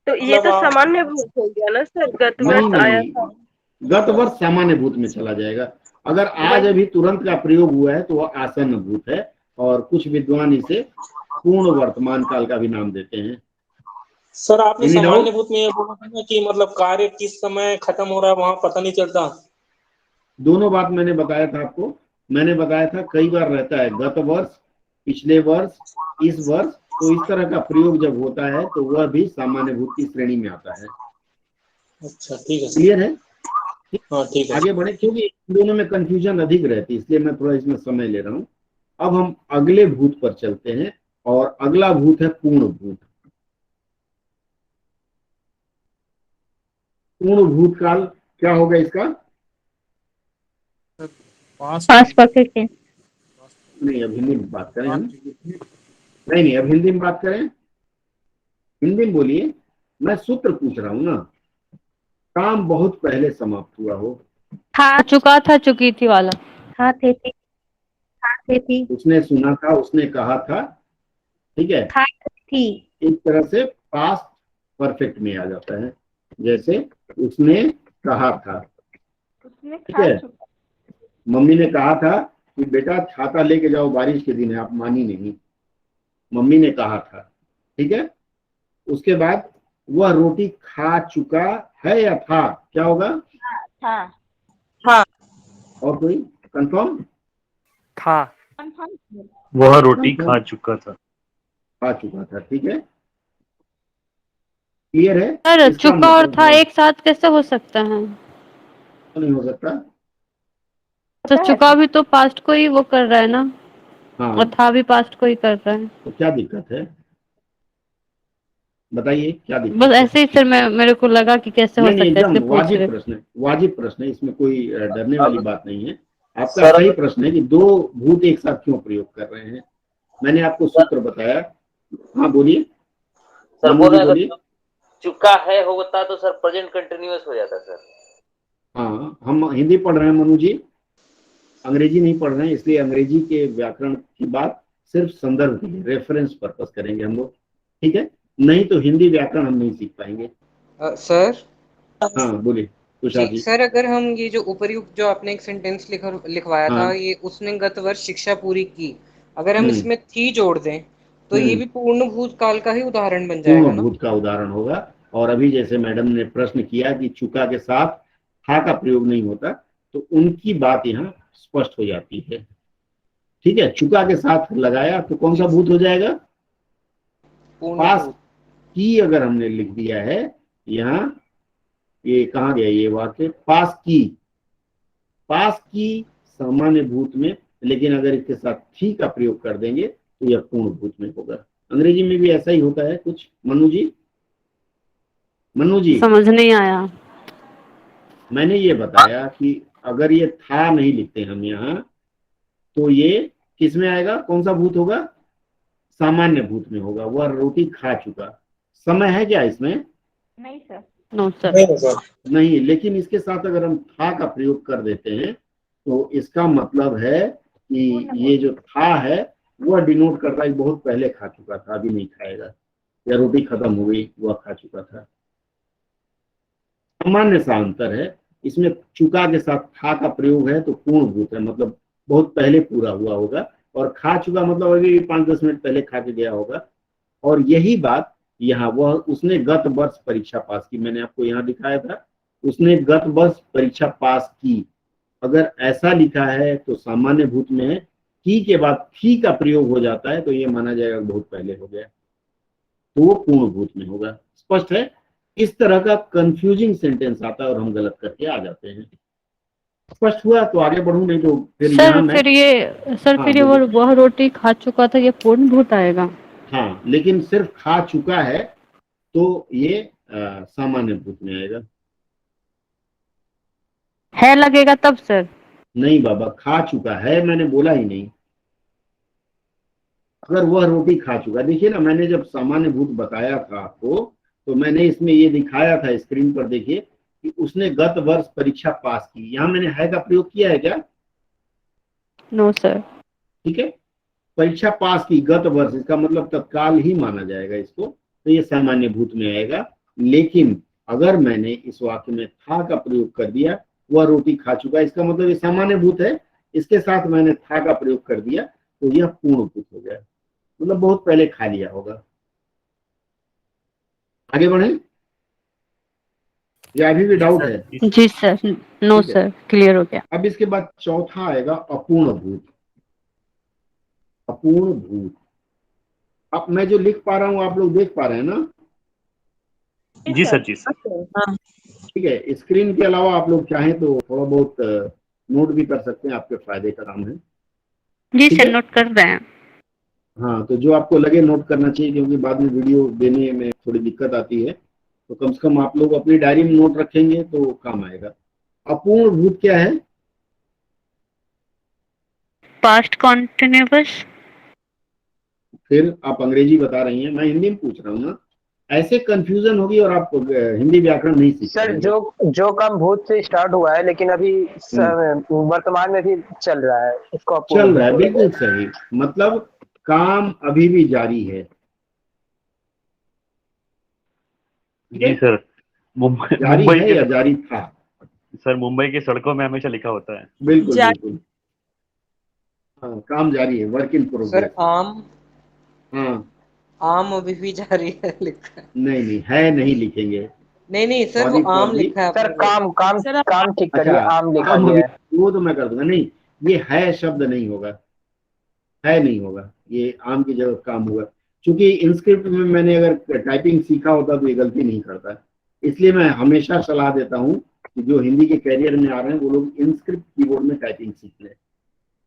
तो ये तो सामान्य भूत हो गया ना सर, गत वर्ष आया था। गत वर्ष सामान्य भूत में चला जाएगा। अगर आज अभी तुरंत का प्रयोग हुआ है तो वह आसन्न भूत है, और कुछ विद्वान इसे पूर्ण वर्तमान काल का भी नाम देते हैं। सर आपने सामान्य भूत में ये बोला था ना कि मतलब कार्य किस समय खत्म हो रहा है वहां पता नहीं चलता। दोनों बात मैंने बताया था आपको। मैंने बताया था कई बार रहता है गत वर्ष, पिछले वर्ष, इस वर्ष, तो इस तरह का प्रयोग जब होता है तो वह भी सामान्य भूत की श्रेणी में आता है। अच्छा ठीक है, क्लियर है? हाँ ठीक है। आगे बढ़े, क्योंकि इन दोनों में कंफ्यूजन अधिक रहती है, इसलिए मैं थोड़ा इसमें समय ले रहा हूँ। अब हम अगले भूत पर चलते हैं, और अगला भूत है पूर्ण भूत। पूर्ण भूत काल क्या होगा इसका? Past perfect tense. नहीं, अब हिंदी में बात करें हम। नहीं, अब हिंदी में बात करें। हिंदी में बोलिए, मैं सूत्र पूछ रहा हूँ ना। काम बहुत पहले समाप्त हुआ हो। था चुका था, चुकी थी वाला। था थे थी, था थे थी, उसने सुना था, उसने कहा था। ठीक है, था थी। इस तरह से पास्ट परफेक्ट में आ जाता है। जैसे उसने कहा था, ठीक है, मम्मी ने कहा था कि बेटा छाता लेके जाओ, बारिश के दिन है, आप मानी नहीं। मम्मी ने कहा था, ठीक है। उसके बाद वह रोटी खा चुका है या था, क्या होगा? था। और कोई कंफर्म? था। वह रोटी खा चुका था। खा चुका था, ठीक है। क्लियर है? सर चुका और था एक साथ कैसे हो सकता है? नहीं हो सकता। तो चुका भी तो पास्ट को ही वो कर रहा है ना। हाँ, और था भी पास्ट को ही कर रहा है। तो क्या दिक्कत है, बताइए क्या दिक्कत बस है? ऐसे ही सर मेरे को लगा कि कैसे हो सकता है, एकदम इसलिए पूछ वाजिब रहे। प्रश्न है, वाजिब प्रश्न है, इसमें कोई डरने वाली बात नहीं है। आपका सही प्रश्न है कि दो भूत एक साथ क्यों प्रयोग कर रहे हैं। मैंने आपको सूत्र बताया। हाँ बोलिए सर। बोलिए। चुका है होता तो सर प्रेजेंट कंटिन्यूअस हो जाता सर। हाँ, हम हिंदी पढ़ रहे हैं मनु जी, अंग्रेजी नहीं पढ़ रहे हैं, इसलिए अंग्रेजी के व्याकरण की बात सिर्फ संदर्भ के लिए, रेफरेंस पर्पस करेंगे हम लोग, ठीक है। नहीं तो हिंदी व्याकरण हम नहीं सीख पाएंगे। सर हाँ बोलिए तुषार जी। सर अगर हम ये जो उपर्युक्त जो आपने एक सेंटेंस लिखवाया था, ये उसने गत वर्ष शिक्षा पूरी की, अगर हम इसमें थी जोड़ दें तो ये भी पूर्ण भूत काल का ही उदाहरण बन जाएगा ना? पूर्ण भूत का उदाहरण होगा। और अभी जैसे मैडम ने प्रश्न किया कि चुका के साथ था का प्रयोग नहीं होता, तो उनकी बात यहाँ स्पष्ट हो जाती है, ठीक है। चुका के साथ लगाया तो कौन सा भूत हो जाएगा? पास की अगर हमने लिख दिया है यहाँ, ये कहाँ गया ये वाक्य? पास की सामान्य भूत में, लेकिन अगर इसके साथ थी का प्रयोग कर देंगे तो यह पूर्ण भूत में होगा। अंग्रेजी में भी ऐसा ही होता है कुछ। मनु जी समझ नहीं आया। मैंने ये बताया कि अगर ये था नहीं लिखते हम यहाँ, तो ये किस में आएगा, कौन सा भूत होगा, सामान्य भूत में होगा। वह रोटी खा चुका। समय है क्या इसमें? नहीं सर। No sir. नहीं, लेकिन इसके साथ अगर हम था का प्रयोग कर देते हैं तो इसका मतलब है कि ये जो था है वह डिनोट करता है बहुत पहले खा चुका था, अभी नहीं खाएगा, या रोटी खत्म हो गई, वह खा चुका था। सामान्य सा अंतर है इसमें। चुका के साथ था का प्रयोग है तो पूर्ण भूत है, मतलब बहुत पहले पूरा हुआ होगा, और खा चुका मतलब अभी 5-10 मिनट पहले खा के गया होगा। और यही बात यहाँ, वह उसने गत वर्ष परीक्षा पास की, मैंने आपको यहाँ दिखाया था, उसने गत वर्ष परीक्षा पास की। अगर ऐसा लिखा है तो सामान्य भूत में है, की के बाद थी का प्रयोग हो जाता है तो ये माना जाएगा बहुत पहले हो गया, तो वो पूर्ण भूत में होगा। स्पष्ट है? इस तरह का कंफ्यूजिंग सेंटेंस आता है और हम गलत करके आ जाते हैं। स्पष्ट हुआ? तो आगे बढ़ूं, नहीं तो फिर सर यहाँ फिर ये वह रोटी खा चुका था, ये पूर्ण भूत आएगा। हाँ, लेकिन सिर्फ खा चुका है तो ये सामान्य भूत में आएगा। है लगेगा तब सर? नहीं बाबा, खा चुका है मैंने बोला ही नहीं। अगर वह रोटी खा चुका, देखिए ना, मैंने जब सामान्य भूत बताया था आपको तो मैंने इसमें ये दिखाया था, स्क्रीन पर देखिए कि उसने गत वर्ष परीक्षा पास की। यहाँ मैंने है का प्रयोग किया है क्या? No sir. ठीक है, परीक्षा पास की गत वर्ष, इसका मतलब तत्काल ही माना जाएगा इसको, तो ये सामान्य भूत में आएगा। लेकिन अगर मैंने इस वाक्य में था का प्रयोग कर दिया, वह रोटी खा चुका, इसका मतलब ये सामान्य भूत है, इसके साथ मैंने था का प्रयोग कर दिया तो यह पूर्ण भूत हो गया, मतलब बहुत पहले खा लिया होगा। आगे बढ़े या अभी भी डाउट है? जी सर। नो सर, क्लियर हो गया। अब इसके बाद चौथा आएगा अपूर्ण भूत। अपूर्ण भूत, अब मैं जो लिख पा रहा हूँ आप लोग देख पा रहे हैं ना? जी सर, जी सर। ठीक है, स्क्रीन के अलावा आप लोग चाहें तो थोड़ा बहुत नोट भी कर सकते हैं, आपके फायदे का काम है। जी सर, नोट कर रहे हैं। हाँ, तो जो आपको लगे नोट करना चाहिए, क्योंकि बाद में वीडियो देने में थोड़ी दिक्कत आती है, तो कम से कम आप लोग अपनी डायरी में नोट रखेंगे तो काम आएगा। अपूर्ण भूत क्या है? Past continuous. फिर आप अंग्रेजी बता रही हैं, मैं हिंदी में पूछ रहा हूँ ना, ऐसे कंफ्यूजन होगी और आप हिंदी व्याकरण नहीं सीख सर। जो काम भूत से स्टार्ट हुआ है लेकिन अभी वर्तमान में भी चल रहा है, इसको चल रहा है, बिल्कुल सही, मतलब काम अभी भी जारी है। जी सर। जारी है या जारी था? सर, मुंबई की सड़कों में हमेशा लिखा होता है। बिल्कुल बिल्कुल, हाँ, काम जारी है, वर्क इन प्रोग्रेस। सर आम, हाँ, आम अभी भी जारी है लिखा है। नहीं है, नहीं लिखेंगे। नहीं सर, वो आम लिखा है सर। काम ठीक करिए, आम लिखा आम गया है। वो तो मैं कर दूंगा। नहीं, ये है शब्द नहीं होगा, है नहीं होगा, ये आम की जगह काम होगा। क्योंकि इंस्क्रिप्ट में मैंने अगर टाइपिंग सीखा होता तो ये गलती नहीं करता, इसलिए मैं हमेशा सलाह देता हूँ कि जो हिंदी के कैरियर में आ रहे हैं वो लोग इंस्क्रिप्ट कीबोर्ड में टाइपिंग सीख लें,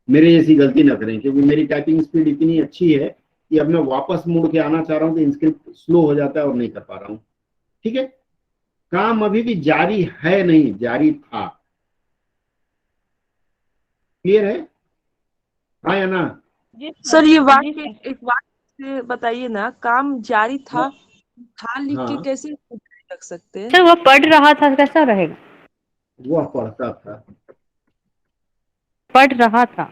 मेरे जैसी गलती ना करें। क्योंकि मेरी टाइपिंग स्पीड इतनी अच्छी है कि अब मैं वापस मुड़ के आना चाह रहा हूँ तो इंस्क्रिप्ट स्लो हो जाता है और नहीं कर पा रहा हूँ। ठीक है, काम अभी भी जारी है, नहीं जारी था। क्लियर है? हाँ या ना? सर ये वाक्य एक वाक्य से बताइए ना, काम जारी था लिख के कैसे रख सकते हैं? सर वो पढ़ रहा था, कैसा रहेगा? वह पढ़ता था। पढ़ रहा था,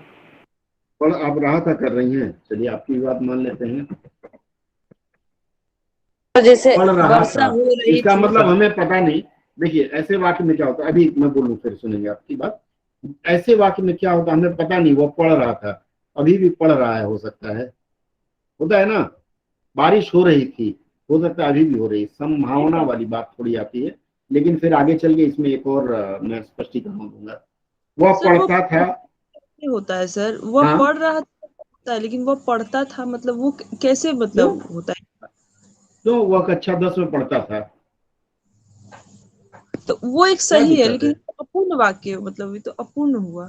पढ़ आप रहा था कर रही हैं, चलिए आपकी बात मान लेते हैं। जैसे पढ़ रहा वर्षा था, हो रही इसका थी। मतलब हमें पता नहीं। देखिए ऐसे वाक्य में क्या होता है, अभी मैं बोलूं फिर सुनेंगे आपकी बात। ऐसे वाक्य में क्या होता है, हमें पता नहीं, वो पढ़ रहा था, अभी भी पढ़ रहा है, हो सकता है, होता है ना। बारिश हो रही थी, हो सकता है अभी भी हो रही, संभावना वाली बात थोड़ी आती है। लेकिन फिर आगे चल के इसमें एक और मैं स्पष्टीकरण दूंगा। वह पढ़ता था, होता है सर, वो पढ़ रहा था लेकिन वो पढ़ता था, मतलब वो कैसे, मतलब होता है? तो वह कक्षा 10 में पढ़ता था, तो वो एक सही है, लेकिन अपूर्ण वाक्य, मतलब ये तो अपूर्ण हुआ।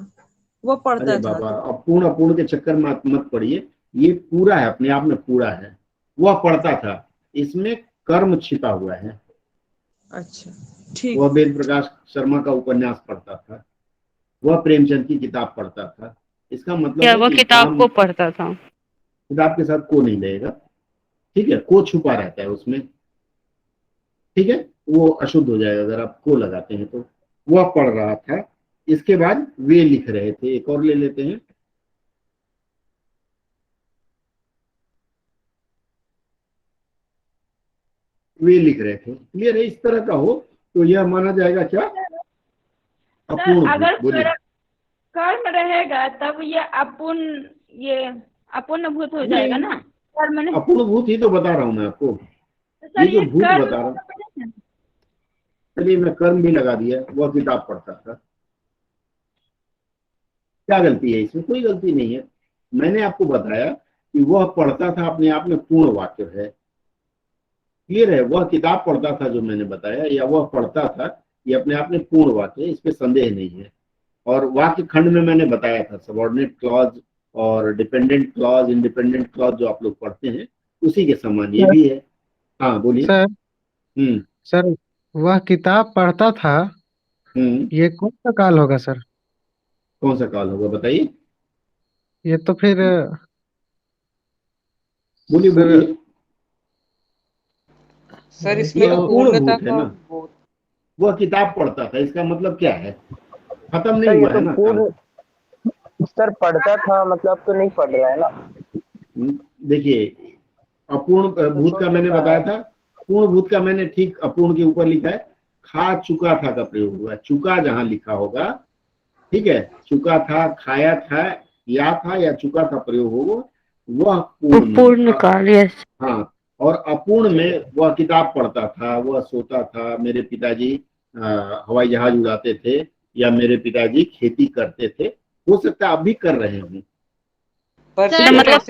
वो पढ़ता अरे था। बाबा, अपूर्ण अपूर्ण के चक्कर में मत पड़िए, ये पूरा है, अपने आप में पूरा है। वह पढ़ता था, इसमें कर्म छिपा हुआ है। अच्छा ठीक। वह वेद प्रकाश शर्मा का उपन्यास पढ़ता था, वह प्रेमचंद की किताब पढ़ता था। इसका मतलब क्या है वो कि किताब को पढ़ता था? किताब के साथ को नहीं लेगा, ठीक है, को छुपा रहता है उसमें, ठीक है, वो अशुद्ध हो जाएगा अगर आप को लगाते हैं तो। वह पढ़ रहा था, इसके बाद वे लिख रहे थे। एक और ले लेते हैं, वे लिख रहे थे। क्लियर है? इस तरह का हो तो यह माना जाएगा क्या? अपूर्ण। अगर बोलिए। कर्म रहेगा तब ये अपूर्ण भूत हो जाएगा ना? कर्म नहीं, अपूर्ण भूत ही तो बता रहा हूं मैं आपको, ये जो भूत बता रहा हूँ। चलिए मैं कर्म भी लगा दिया, वह किताब पढ़ता था। क्या गलती है इसमें? कोई गलती नहीं है। मैंने आपको बताया कि वह पढ़ता था, अपने आप में पूर्ण वाक्य है। क्लियर है? वह किताब पढ़ता था जो मैंने बताया, या वह पढ़ता था, ये अपने आप में पूर्ण वाक्य है, इस पे संदेह नहीं है। और वाक्य खंड में मैंने बताया था सबऑर्डिनेट क्लॉज और डिपेंडेंट क्लॉज, इंडिपेंडेंट क्लॉज जो आप लोग पढ़ते हैं उसी के समान ये भी है। हाँ बोलिए सर। सर वह किताब पढ़ता था, ये कौन सा काल होगा सर? कौन सा काल होगा बताइए? ये तो फिर बोलिए। सर इसमें तो पूर्णता का वह किताब पढ़ता था, इसका मतलब क्या है? खत्म सर नहीं ये हुआ है तो ना पूर्ण, सर पढ़ता था मतलब तो नहीं पढ़ रहा है ना। देखिए, अपूर्ण भूत का मैंने बताया था, पूर्ण भूत का मैंने ठीक अपूर्ण के ऊपर लिखा है, खा चुका था का प्रयोग हुआ है। चुका जहां लिखा होगा, ठीक है, चुका था, खाया था, या चुका था प्रयोग होगा, वह पूर्ण काल। यस। हाँ, और अपूर्ण में वह किताब पढ़ता था, वह सोता था, मेरे पिताजी हवाई जहाज उड़ाते थे, या मेरे पिताजी खेती करते थे, हो सकता है आप भी कर रहे हों। मतलब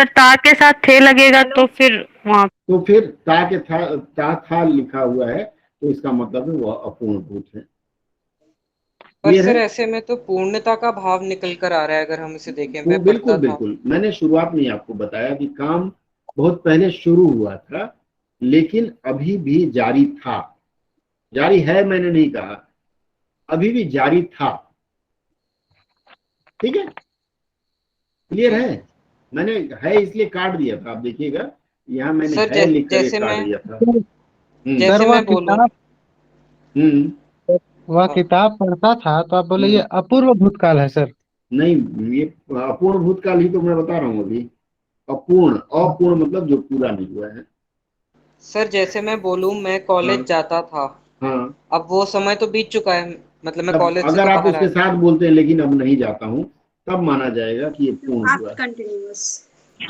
ता के साथ थे लगेगा तो फिर वहाँ, तो फिर ता था लिखा हुआ है, तो इसका मतलब है वह अपूर्ण भूत है। पर सर ऐसे में तो पूर्णता का भाव निकल कर आ रहा है अगर हम इसे देखें। मैं बिल्कुल बिल्कुल, मैंने शुरुआत में आपको बताया कि काम बहुत पहले शुरू हुआ था, लेकिन अभी भी जारी था। जारी है मैंने नहीं कहा, अभी भी जारी था। ठीक है, क्लियर है? मैंने है इसलिए काट दिया था, आप देखिएगा यहाँ मैंने सर है लिख कर काट दिया था। जैसे मैं बोलूं, वह किताब पढ़ता था, तो आप बोले ये अपूर्व भूतकाल है सर? नहीं, ये अपूर्ण भूतकाल ही तो मैं बता रहा हूँ अभी। अपूर्ण मतलब जो पूरा नहीं हुआ है। सर जैसे मैं बोलूं, मैं कॉलेज जाता था, अब वो समय तो बीत चुका है, मतलब मैं कॉलेज से अगर आप उसके साथ बोलते हैं लेकिन अब नहीं जाता हूँ, तब माना जाएगा कि ये पूर्ण हुआ।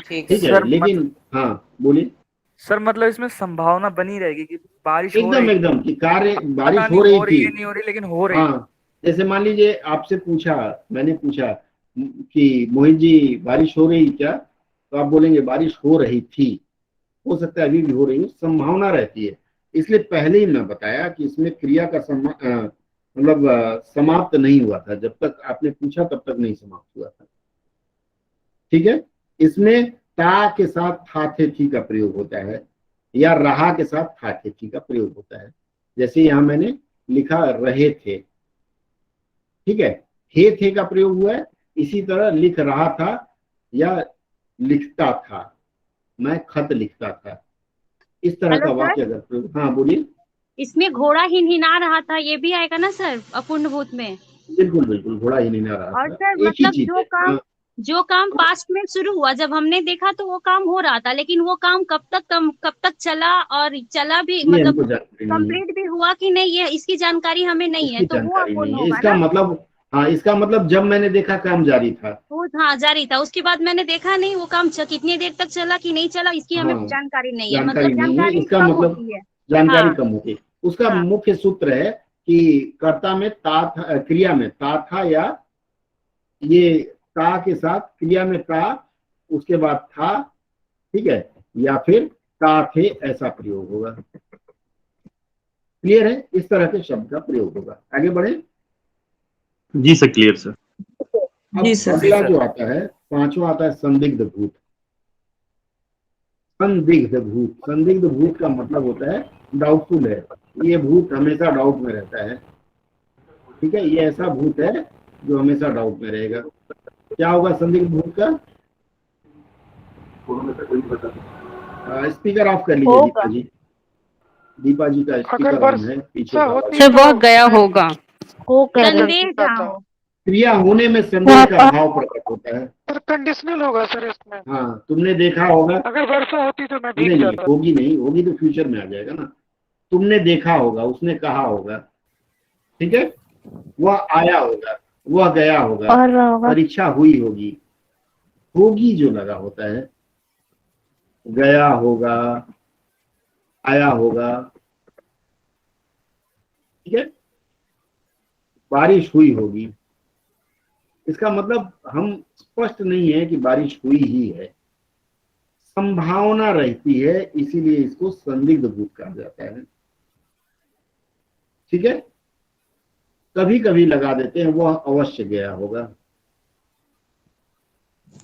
ठीक है, लेकिन हाँ बोलिए सर। मतलब इसमें संभावना बनी रहेगी कि बारिश हो रही, एकदम कि बारिश हो रही थी, नहीं हो रही, लेकिन हो रही। हाँ, जैसे मान लीजिए आपसे पूछा, मैंने पूछा कि मोहित जी बारिश हो रही क्या, तो आप बोलेंगे बारिश हो रही थी। हो सकता है अभी भी हो रही हो, संभावना रहती है। इसलिए पहले ही मैं बताया कि इसमें क्रिया का मतलब समाप्त नहीं हुआ था, जब तक आपने पूछा तब तक नहीं समाप्त हुआ था। ठीक है, इसमें ता के साथ था थे थी का प्रयोग होता है, या रहा के साथ था थे थी का प्रयोग होता है। जैसे यहां मैंने लिखा रहे थे, ठीक है, थे का प्रयोग हुआ है। इसी तरह लिख रहा था या लिखता था, मैं खत लिखता था, इस तरह का वाक्य अगर प्रयोग। हाँ बोलिए। इसमें घोड़ा हिनहिना रहा था, ये भी आएगा ना सर अपूर्ण भूत में? बिल्कुल बिल्कुल, घोड़ा हिनहिना रहा था। और सर मतलब जो काम पास्ट में शुरू हुआ, जब हमने देखा तो वो काम हो रहा था, लेकिन वो काम कब तक चला और चला भी, मतलब कंप्लीट भी हुआ कि नहीं, ये इसकी जानकारी हमें नहीं है, तो वो अपूर्ण होगा। इसका मतलब, हाँ, इसका मतलब जब मैंने देखा काम जारी था, वो हाँ जारी था, उसके बाद मैंने देखा नहीं वो काम कितनी देर तक चला कि नहीं चला, इसकी हमें जानकारी नहीं है। मतलब जानकारी इसका कम मतलब होती है, जानकारी कम होती है। उसका मुख्य सूत्र है कि कर्ता में ता था, क्रिया में ता था, या ये ता के साथ क्रिया में ता, उसके बाद था, ठीक है, या फिर ता थे, ऐसा प्रयोग होगा। क्लियर है? इस तरह के शब्द का प्रयोग होगा। आगे बढ़े। जी सर, क्लियर सर। अब अगला जो आता है, पांचवा आता है संदिग्ध भूत। संदिग्ध भूत, संदिग्ध भूत का मतलब होता है डाउटफुल है, ये भूत हमेशा डाउट में रहता है। ठीक है, ये ऐसा भूत है जो हमेशा डाउट में रहेगा। क्या होगा संदिग्ध भूत का? स्पीकर ऑफ कर लीजिए दीपा जी। दीपा जी का स्पीकर ऑन है पीछे का। वह गया होगा। क्रिया होने में संदेह का भाव प्रकट होता है। सर कंडीशनल होगा सर इसमें। हाँ, तुमने देखा होगा। अगर वर्षा होती तो मैं भीग नहीं जाता। होगी, नहीं होगी तो फ्यूचर में आ जाएगा ना। तुमने देखा होगा, उसने कहा होगा, ठीक है, वह आया होगा, वह गया होगा, परीक्षा हुई होगी, होगी जो लगा होता है, गया होगा, आया होगा, ठीक है, बारिश हुई होगी। इसका मतलब हम स्पष्ट नहीं है कि बारिश हुई ही है, संभावना रहती है, इसीलिए इसको संदिग्ध भूत कहा जाता है। ठीक है, कभी कभी लगा देते हैं वह अवश्य गया होगा।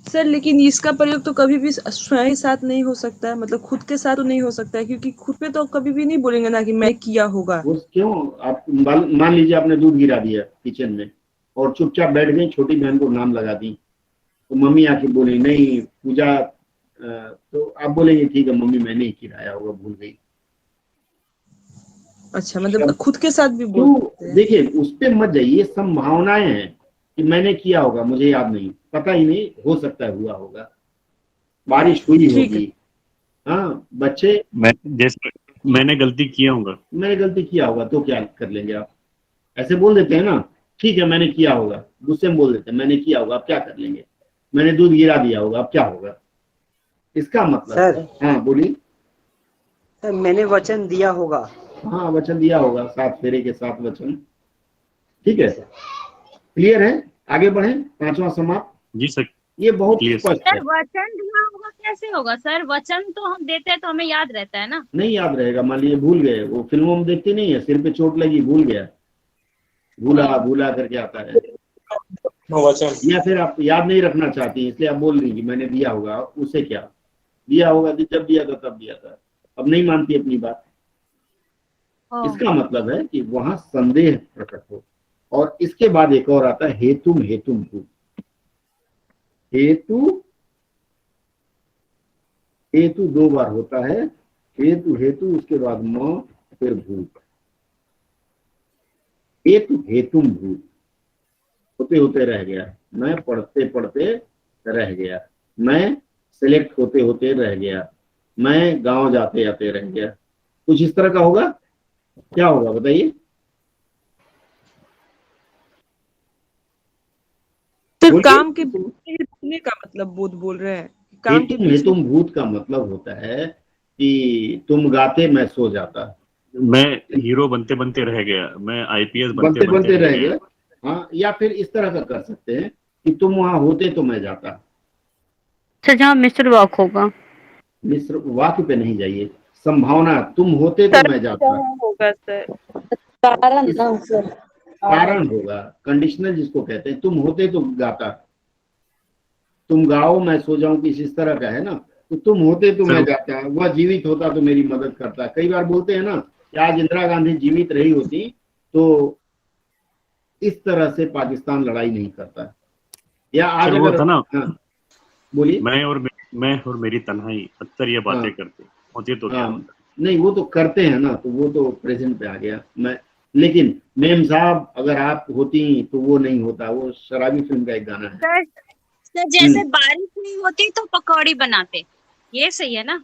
सर लेकिन इसका प्रयोग तो कभी भी स्वयं साथ नहीं हो सकता है, मतलब खुद के साथ तो नहीं हो सकता है, क्योंकि खुद पे तो कभी भी नहीं बोलेंगे ना कि मैं किया होगा। क्यों? आप मान लीजिए आपने दूध गिरा दिया किचन में और चुपचाप बैठ गई, छोटी बहन को नाम लगा दी, तो मम्मी आके बोली नहीं पूजा, तो आप बोलेंगे ठीक है मम्मी मैंने ही गिराया होगा, भूल गई। अच्छा, मतलब खुद के साथ भी बोलते हैं। देखिए उस पे मत जाइए, संभावनाएं हैं कि मैंने किया होगा, मुझे याद नहीं, पता ही नहीं, हो सकता है हुआ होगा, बारिश हुई होगी। हाँ बच्चे, जैसे मैंने गलती किया होगा, मैंने गलती किया होगा, तो क्या कर लेंगे आप? ऐसे बोल देते हैं ना, ठीक है मैंने किया होगा, गुस्से में बोल देते हैं मैंने किया होगा, आप क्या कर लेंगे? मैंने दूध गिरा दिया होगा, अब क्या होगा? इसका मतलब हाँ बोलिए। सर मैंने वचन दिया होगा। हाँ वचन दिया होगा, 7 फेरे के 7 वचन। ठीक है, क्लियर है? आगे बढ़े, पांचवा समाप्त। जी सर, ये बहुत स्पष्ट है। वचन दिया होगा कैसे होगा सर? वचन तो हम देते हैं तो हमें याद रहता है ना। नहीं याद रहेगा, मान लीजिए भूल गए, वो फिल्मों में देखते नहीं है, सिर पे चोट लगी भूल गया, भूला भूला करके आता है। या फिर आप याद नहीं रखना चाहती इसलिए आप बोल रही कि मैंने दिया होगा, उससे क्या दिया होगा, जब दिया था तब दिया था, अब नहीं मानती अपनी बात। इसका मतलब है कि वहां संदेह प्रकट हो। और इसके बाद एक और आता है हेतुम हेतुम भूत। हेतु हेतु 2 बार होता है, हेतु हेतु उसके बाद म फिर भूत। हेतु हेतुम भूत, होते होते रह गया, मैं पढ़ते पढ़ते रह गया, मैं सिलेक्ट होते होते रह गया, मैं गांव जाते जाते रह गया, कुछ इस तरह का होगा। क्या होगा बताइए? तो काम के भूलने का मतलब भूत बोल रहे हैं। हेतुम भूत का मतलब होता है कि तुम गाते मैं सो जाता, मैं हीरो बनते बनते रह गया, मैं आईपीएस बनते बनते रह गया। हाँ, या फिर इस तरह का कर सकते हैं कि तुम वहां होते तो मैं जाता। अच्छा, जहाँ मिश्र वाक्य होगा। मिश्र वाक्य पे नहीं जाइए, संभावना, तुम होते तो मैं जाता होगा सर, कारण होगा, कंडीशनल जिसको कहते हैं, तुम होते तो गाता, तुम गाओ मैं सो जाऊं, किसी इस तरह का है ना, तो तुम होते तो मैं जाता, वह जीवित होता तो मेरी मदद करता। कई बार बोलते हैं ना कि आज इंदिरा गांधी जीवित रही होती तो इस तरह से पाकिस्तान लड़ाई नहीं करता, या आज अगर ना, बोलिए, मैं और मेरी तन्हाई अक्सर ये बातें करते होते तो क्या होता? नहीं वो तो करते हैं ना, तो वो तो प्रेजेंट पे आ गया। मैं लेकिन मेम साहब अगर आप होती तो वो नहीं होता, वो शराबी फिल्म का एक गाना है। सर जैसे बारिश नहीं होती तो पकौड़ी बनाते, ये सही है ना?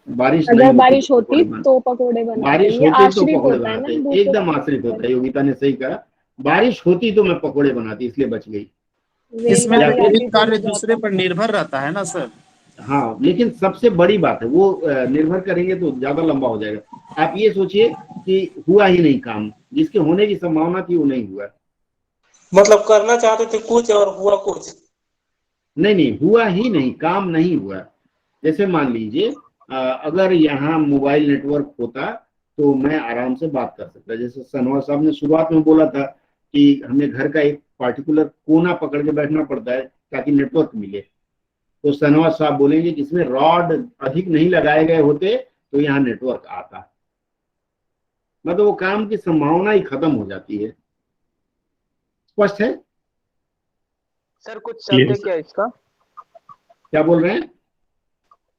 बारिश अगर बारिश होती तो पकोड़े बनाते, बारिश होती तो पकोड़े बनाते, एकदम आश्रित होता है। योगिता ने सही कहा, बारिश होती तो मैं पकोड़े बनाती, इसलिए बच गई। इसमें एक कार्य दूसरे पर निर्भर रहता है ना सर। हाँ, लेकिन सबसे बड़ी बात है वो निर्भर करेंगे तो ज्यादा लंबा हो जाएगा। आप ये सोचिए कि हुआ ही नहीं काम, जिसके होने की संभावना थी वो नहीं हुआ। मतलब करना चाहते थे कुछ और हुआ कुछ नहीं, हुआ ही नहीं, काम नहीं हुआ। जैसे मान लीजिए अगर यहाँ मोबाइल नेटवर्क होता तो मैं आराम से बात कर सकता। जैसे सनवर साहब ने शुरुआत में बोला था कि हमें घर का एक पार्टिकुलर कोना पकड़ के बैठना पड़ता है ताकि नेटवर्क मिले। तो शहनवाज साहब बोलेंगे कि इसमें रॉड अधिक नहीं लगाए गए होते तो यहाँ नेटवर्क आता, मतलब वो काम की संभावना ही खत्म हो जाती है। स्पष्ट है सर? कुछ शब्द है क्या इसका? क्या बोल रहे हैं?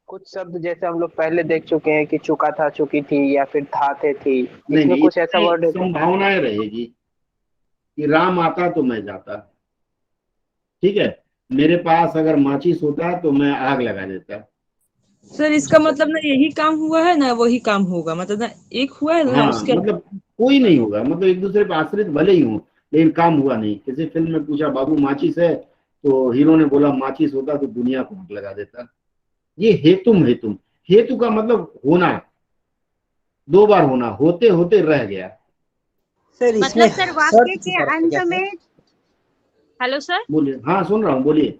कुछ शब्द जैसे हम लोग पहले देख चुके हैं कि चुका था, चुकी थी, या फिर था थे थी, नहीं, इसमें कुछ ऐसा वर्ड है? संभावनाएं रहेगी कि राम आता तो मैं जाता, ठीक है, मेरे पास अगर माचिस होता तो मैं आग लगा देता। सर इसका मतलब ना यही काम हुआ है ना वही काम होगा, मतलब ना एक हुआ है ना हाँ, उसके मतलब कोई नहीं होगा, मतलब एक दूसरे पर आश्रित भले ही हो लेकिन काम हुआ नहीं। किसी फिल्म में पूछा बाबू माचिस है, तो हीरो ने बोला माचिस होता तो दुनिया को आग लगा देता। ये हेतुम हेतुम, हेतु का मतलब होना, 2 बार होना, होते होते रह गया। सर इसमें मतलब सर वाक्य के अंत में, हेलो सर, बोलिए। हाँ सुन रहा हूँ, बोलिए।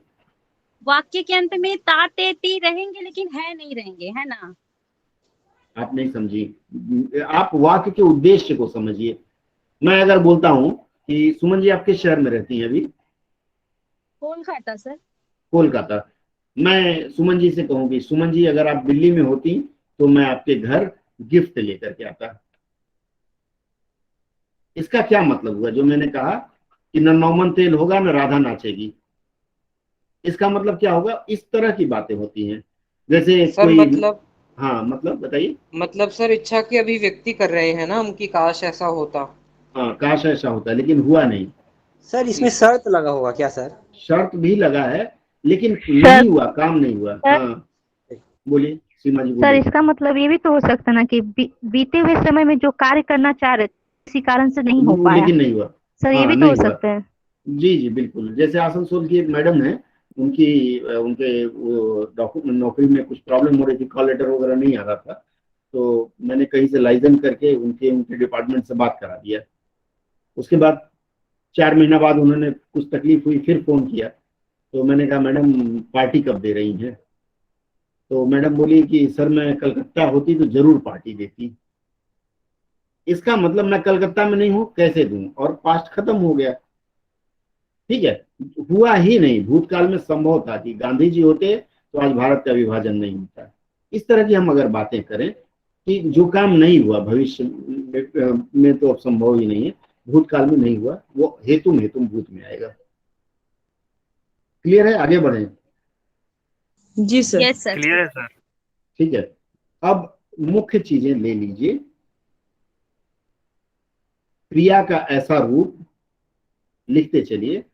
वाक्य के अंत में ता ते ती रहेंगे लेकिन है नहीं रहेंगे, है ना? आप नहीं समझी, आप वाक्य के उद्देश्य को समझिए। मैं अगर बोलता हूँ कि सुमन जी आप किस शहर में रहती हैं अभी? कोलकाता सर। कोलकाता। मैं सुमन जी से कहूँगी सुमन जी अगर आप दिल्ली में होती तो मैं आपके घर गिफ्ट लेकर के आता। इसका क्या मतलब हुआ जो मैंने कहा कि न नौमन तेल होगा न राधा नाचेगी? इसका मतलब क्या होगा? इस तरह की बातें होती हैं जैसे सर कोई मतलब, हाँ मतलब बताइए। मतलब सर इच्छा की अभिव्यक्ति कर रहे हैं ना हम कि काश ऐसा होता। हाँ काश ऐसा होता, लेकिन हुआ नहीं। सर इसमें शर्त लगा होगा क्या सर? शर्त भी लगा है लेकिन नहीं हुआ, काम नहीं हुआ। हाँ बोलिए सीमा जी, सर बोलिए। इसका मतलब ये भी तो हो सकता ना कि बीते हुए समय में जो कार्य करना चाह रहे किसी कारण से नहीं हो वो पाया, लेकिन नहीं हुआ। सर ये हाँ भी तो नहीं हो हुआ। सकता है। जी जी बिल्कुल। जैसे आसनसोल की एक मैडम है, उनके डॉक्यूमेंट नौकरी में कुछ प्रॉब्लम हो रही थी, कॉल लेटर वगैरह नहीं आ रहा था, तो मैंने कहीं से लाइजन करके उनके डिपार्टमेंट से बात करा दिया। उसके बाद 4 महीना बाद उन्होंने कुछ तकलीफ हुई, फिर फोन किया, तो मैंने कहा मैडम पार्टी कब दे रही हैं? तो मैडम बोली कि सर मैं कलकत्ता होती तो जरूर पार्टी देती। इसका मतलब मैं कलकत्ता में नहीं हूं, कैसे दूं? और पास्ट खत्म हो गया, ठीक है, हुआ ही नहीं। भूतकाल में संभव था कि गांधी जी होते तो आज भारत का विभाजन नहीं होता। इस तरह की हम अगर बातें करें कि जो काम नहीं हुआ भविष्य में तो अब संभव ही नहीं है, भूतकाल में नहीं हुआ, वो हेतुम हेतुम भूत में आएगा। क्लियर है? आगे बढ़े। जी सर। Yes sir. क्लियर है सर। ठीक है, अब मुख्य चीजें ले लीजिए। क्रिया का ऐसा रूप, लिखते चलिए,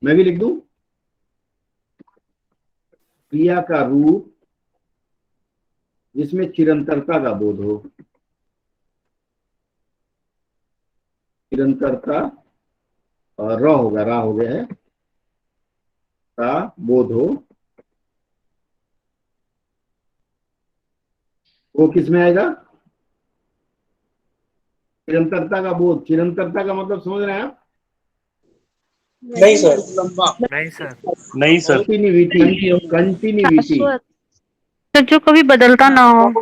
मैं भी लिख दूं। क्रिया का रूप जिसमें चिरंतरता का बोध हो, चिरंतरता, और र होगा, रा हो गया है, का बोध हो, वो किस में आएगा? चिरंतरता का बोध। चिरंतरता का मतलब समझ रहे हैं आप? नहीं सर। नहीं सर। नहीं सर। कंटिन्यूटी। तो जो कभी बदलता ना हो।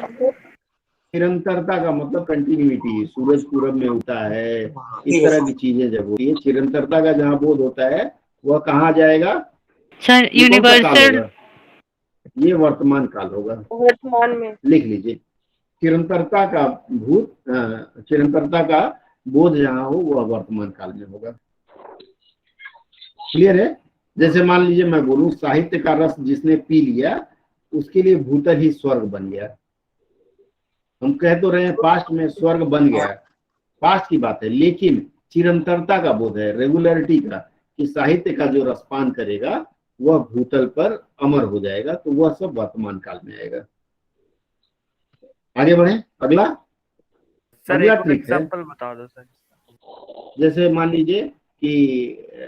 चिरंतरता का मतलब कंटिन्यूटी। सूरज पूरब में उगता है, इस तरह की चीजें जब होती है, चिरंतरता का जहाँ बोध होता है वह कहाँ जाएगा? यूनिवर्सल। ये वर्तमान काल होगा। वर्तमान में लिख लीजिए, चिरंतरता का भूत, चिरंतरता का बोध जहाँ हो वह वर्तमान काल में होगा। क्लियर है? जैसे मान लीजिए मैं बोलूं साहित्य का रस जिसने पी लिया उसके लिए भूतल ही स्वर्ग बन गया। हम कह तो रहे हैं पास्ट में स्वर्ग बन गया, पास्ट की बात है, लेकिन चिरंतरता का बोध है, रेगुलरिटी का, कि साहित्य का जो रसपान करेगा वह भूतल पर अमर हो जाएगा, तो वह सब वर्तमान काल में आएगा। आगे बढ़े, अगला। सर अगला एक ट्रिक है, एग्जांपल बता दो सर। जैसे मान लीजिए कि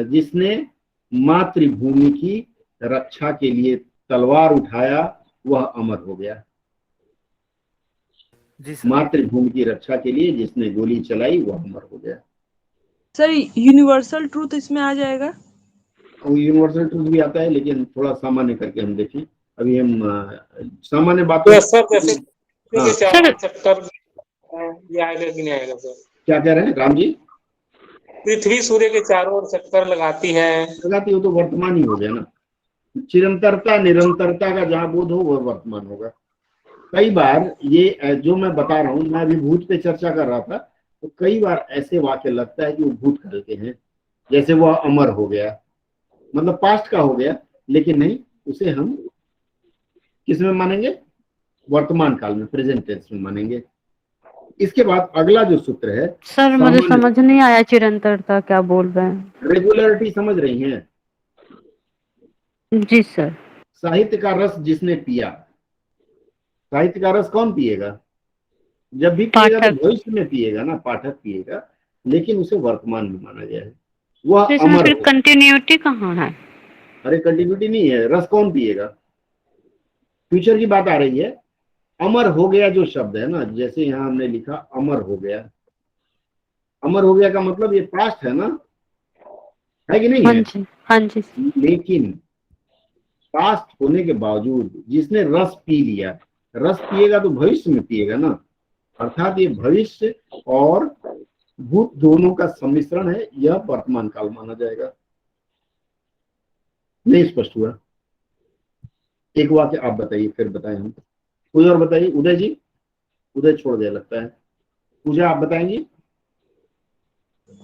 जिसने मातृभूमि की रक्षा के लिए तलवार उठाया वह अमर हो गया। मातृभूमि की रक्षा के लिए जिसने गोली चलाई वह अमर हो गया। सर यूनिवर्सल ट्रूथ इसमें आ जाएगा? वो यूनिवर्सल ट्रूथ भी आता है, लेकिन थोड़ा सामान्य करके हम देखें। अभी हम सामान्य बातों सर जैसे चैप्टर ये आएगा कि नहीं आएगा सर? क्या कह रहे हैं राम जी? पृथ्वी सूर्य के चारों ओर चक्कर लगाती है। लगाती हो तो वर्तमान ही हो गया ना। चिरंतरता निरंतरता का जहाँ बोध हो वह वर्तमान होगा। कई बार ये जो मैं बता रहा हूँ, मैं अभी भूत पे चर्चा कर रहा था, तो कई बार ऐसे वाक्य लगता है कि वो भूतकाल के हैं, जैसे वह अमर हो गया, मतलब पास्ट का हो गया, लेकिन नहीं, उसे हम किस में मानेंगे? वर्तमान काल में, प्रेजेंट टेंस में मानेंगे। इसके बाद अगला जो सूत्र है, सर मुझे समझ नहीं आया चिरंतरता क्या बोल रहे हैं। रेगुलरिटी समझ रही हैं? जी सर। साहित्य का रस जिसने पिया, साहित्य का रस कौन पिएगा? जब भी पिएगा तो भविष्य में पिएगा ना, पाठक पिएगा, लेकिन उसे वर्तमान में माना गया है। वह अमर हो। कंटिन्यूटी कहाँ है? अरे कंटिन्यूटी नहीं है, रस कौन पिएगा? फ्यूचर की बात आ रही है। अमर हो गया जो शब्द है ना, जैसे यहाँ हमने लिखा अमर हो गया, अमर हो गया का मतलब ये पास्ट है ना, है कि नहीं है? हाँ जी। लेकिन पास्ट होने के बावजूद जिसने रस पी लिया, रस पिएगा तो भविष्य में पिएगा ना, अर्थात ये भविष्य और भूत दोनों का सम्मिश्रण है, यह वर्तमान काल माना जाएगा। नहीं स्पष्ट हुआ? एक वाक्य आप बताइए, फिर बताएं हम। कोई और बताइए? उदय जी, उदय छोड़ दिया लगता है। पूजा आप बताएंगी?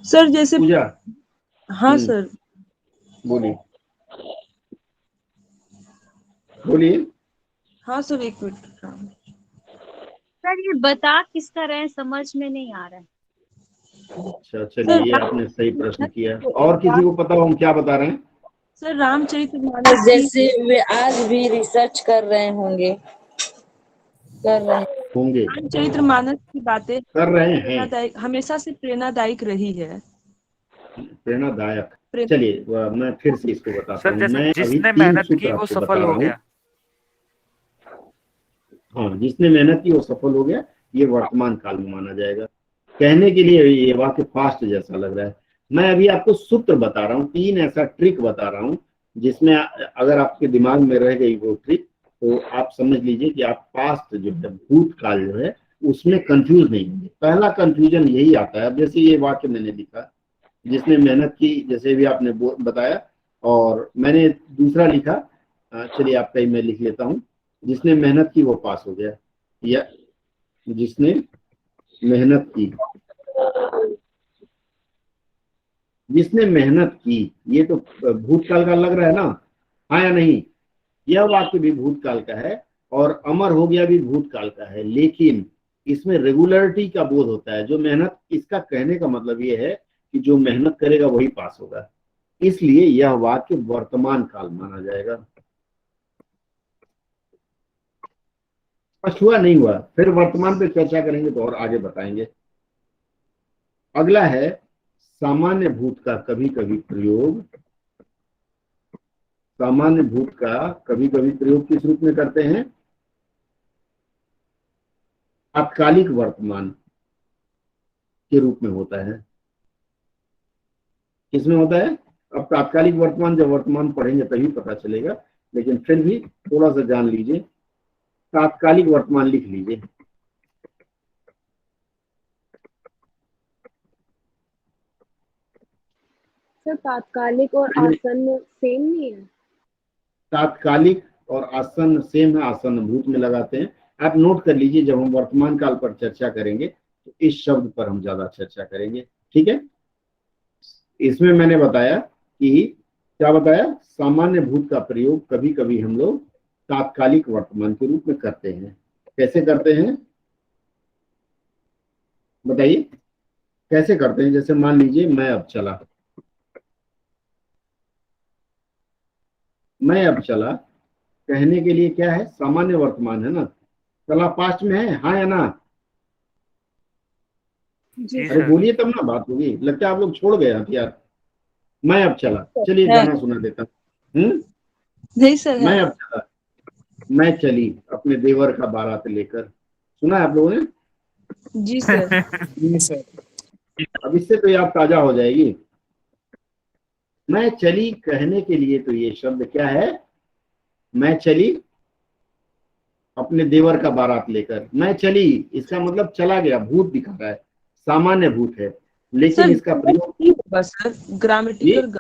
सर जैसे पूजा। हाँ सर बोलिए बोलिए। हाँ सर, एक मिनट। सर ये बता किसका रहे हैं समझ में नहीं आ रहा है। अच्छा चलिए, ये आपने सही प्रश्न किया। और किसी को पता हो हम क्या बता रहे हैं? सर रामचरितमानस जैसे वे आज भी रिसर्च कर रहे होंगे रामचरितमानस की बातें कर रहे हैं, हमेशा से प्रेरणादायक रही है। प्रेरणादायक। चलिए मैं फिर से इसको बताता हूँ। मैं जिसने मेहनत की वो सफल हो गया। हाँ, जिसने मेहनत की वो सफल हो गया, ये वर्तमान काल में माना जाएगा। कहने के लिए ये वाक्य फास्ट जैसा लग रहा है। मैं अभी आपको सूत्र बता रहा हूँ, 3 ऐसा ट्रिक बता रहा हूँ जिसमें अगर आपके दिमाग में रह गई वो ट्रिक तो आप समझ लीजिए कि आप पास्ट जो है, भूतकाल जो है, उसमें कंफ्यूज नहीं होंगे। पहला कंफ्यूजन यही आता है। जैसे ये वाक्य मैंने लिखा, जिसने मेहनत की, जैसे भी आपने बताया, और मैंने दूसरा लिखा, चलिए आपका ही मैं लिख लेता हूँ, जिसने मेहनत की वो पास हो गया, या जिसने मेहनत की, जिसने मेहनत की, ये तो भूतकाल का लग रहा है ना, हाँ या नहीं? यह वाक्य भी भूतकाल का है और अमर हो गया भी भूतकाल का है, लेकिन इसमें रेगुलरिटी का बोध होता है। जो मेहनत, इसका कहने का मतलब ये है कि जो मेहनत करेगा वही पास होगा, इसलिए यह वाक्य वर्तमान काल माना जाएगा। स्पष्ट हुआ नहीं हुआ? फिर वर्तमान पे चर्चा करेंगे तो और आगे बताएंगे। अगला है सामान्य भूत का कभी कभी प्रयोग। सामान्य भूत का कभी कभी प्रयोग किस रूप में करते हैं? तात्कालिक वर्तमान के रूप में होता है। किसमें होता है? अब तात्कालिक वर्तमान जब वर्तमान पढ़ेंगे तभी पता चलेगा, लेकिन फिर भी थोड़ा सा जान लीजिए। तात्कालिक वर्तमान लिख लीजिए। सर तात्कालिक और आसन्न सेम नहीं है? तात्कालिक और आसन्न सेम है, आसन्न भूत में लगाते हैं। आप नोट कर लीजिए, जब हम वर्तमान काल पर चर्चा करेंगे तो इस शब्द पर हम ज्यादा चर्चा करेंगे, ठीक है? इसमें मैंने बताया कि क्या बताया? सामान्य भूत का प्रयोग कभी कभी हम लोग तात्कालिक वर्तमान के रूप में करते हैं। कैसे करते हैं बताइए? कैसे करते हैं? जैसे मान लीजिए मैं अब चला, मैं अब चला कहने के लिए क्या है? सामान्य वर्तमान है ना, चला पास्ट में है, हाँ या ना? अरे बोलिए तब ना बात होगी। लगता है आप लोग छोड़ गए हथियार। मैं अब चला, चलिए गाना सुना देता हूँ। नहीं सर। मैं अब चला, मैं चली अपने देवर का बारात लेकर। सुना है आप लोगों ने? जी सर। जी सर। अब इससे तो याद ताजा हो जाएगी। मैं चली कहने के लिए तो ये शब्द क्या है? मैं चली अपने देवर का बारात लेकर। मैं चली, इसका मतलब चला गया, भूत दिखा रहा है, सामान्य भूत है, लेकिन इसका प्रयोग होगा सर, ग्रामेटिकल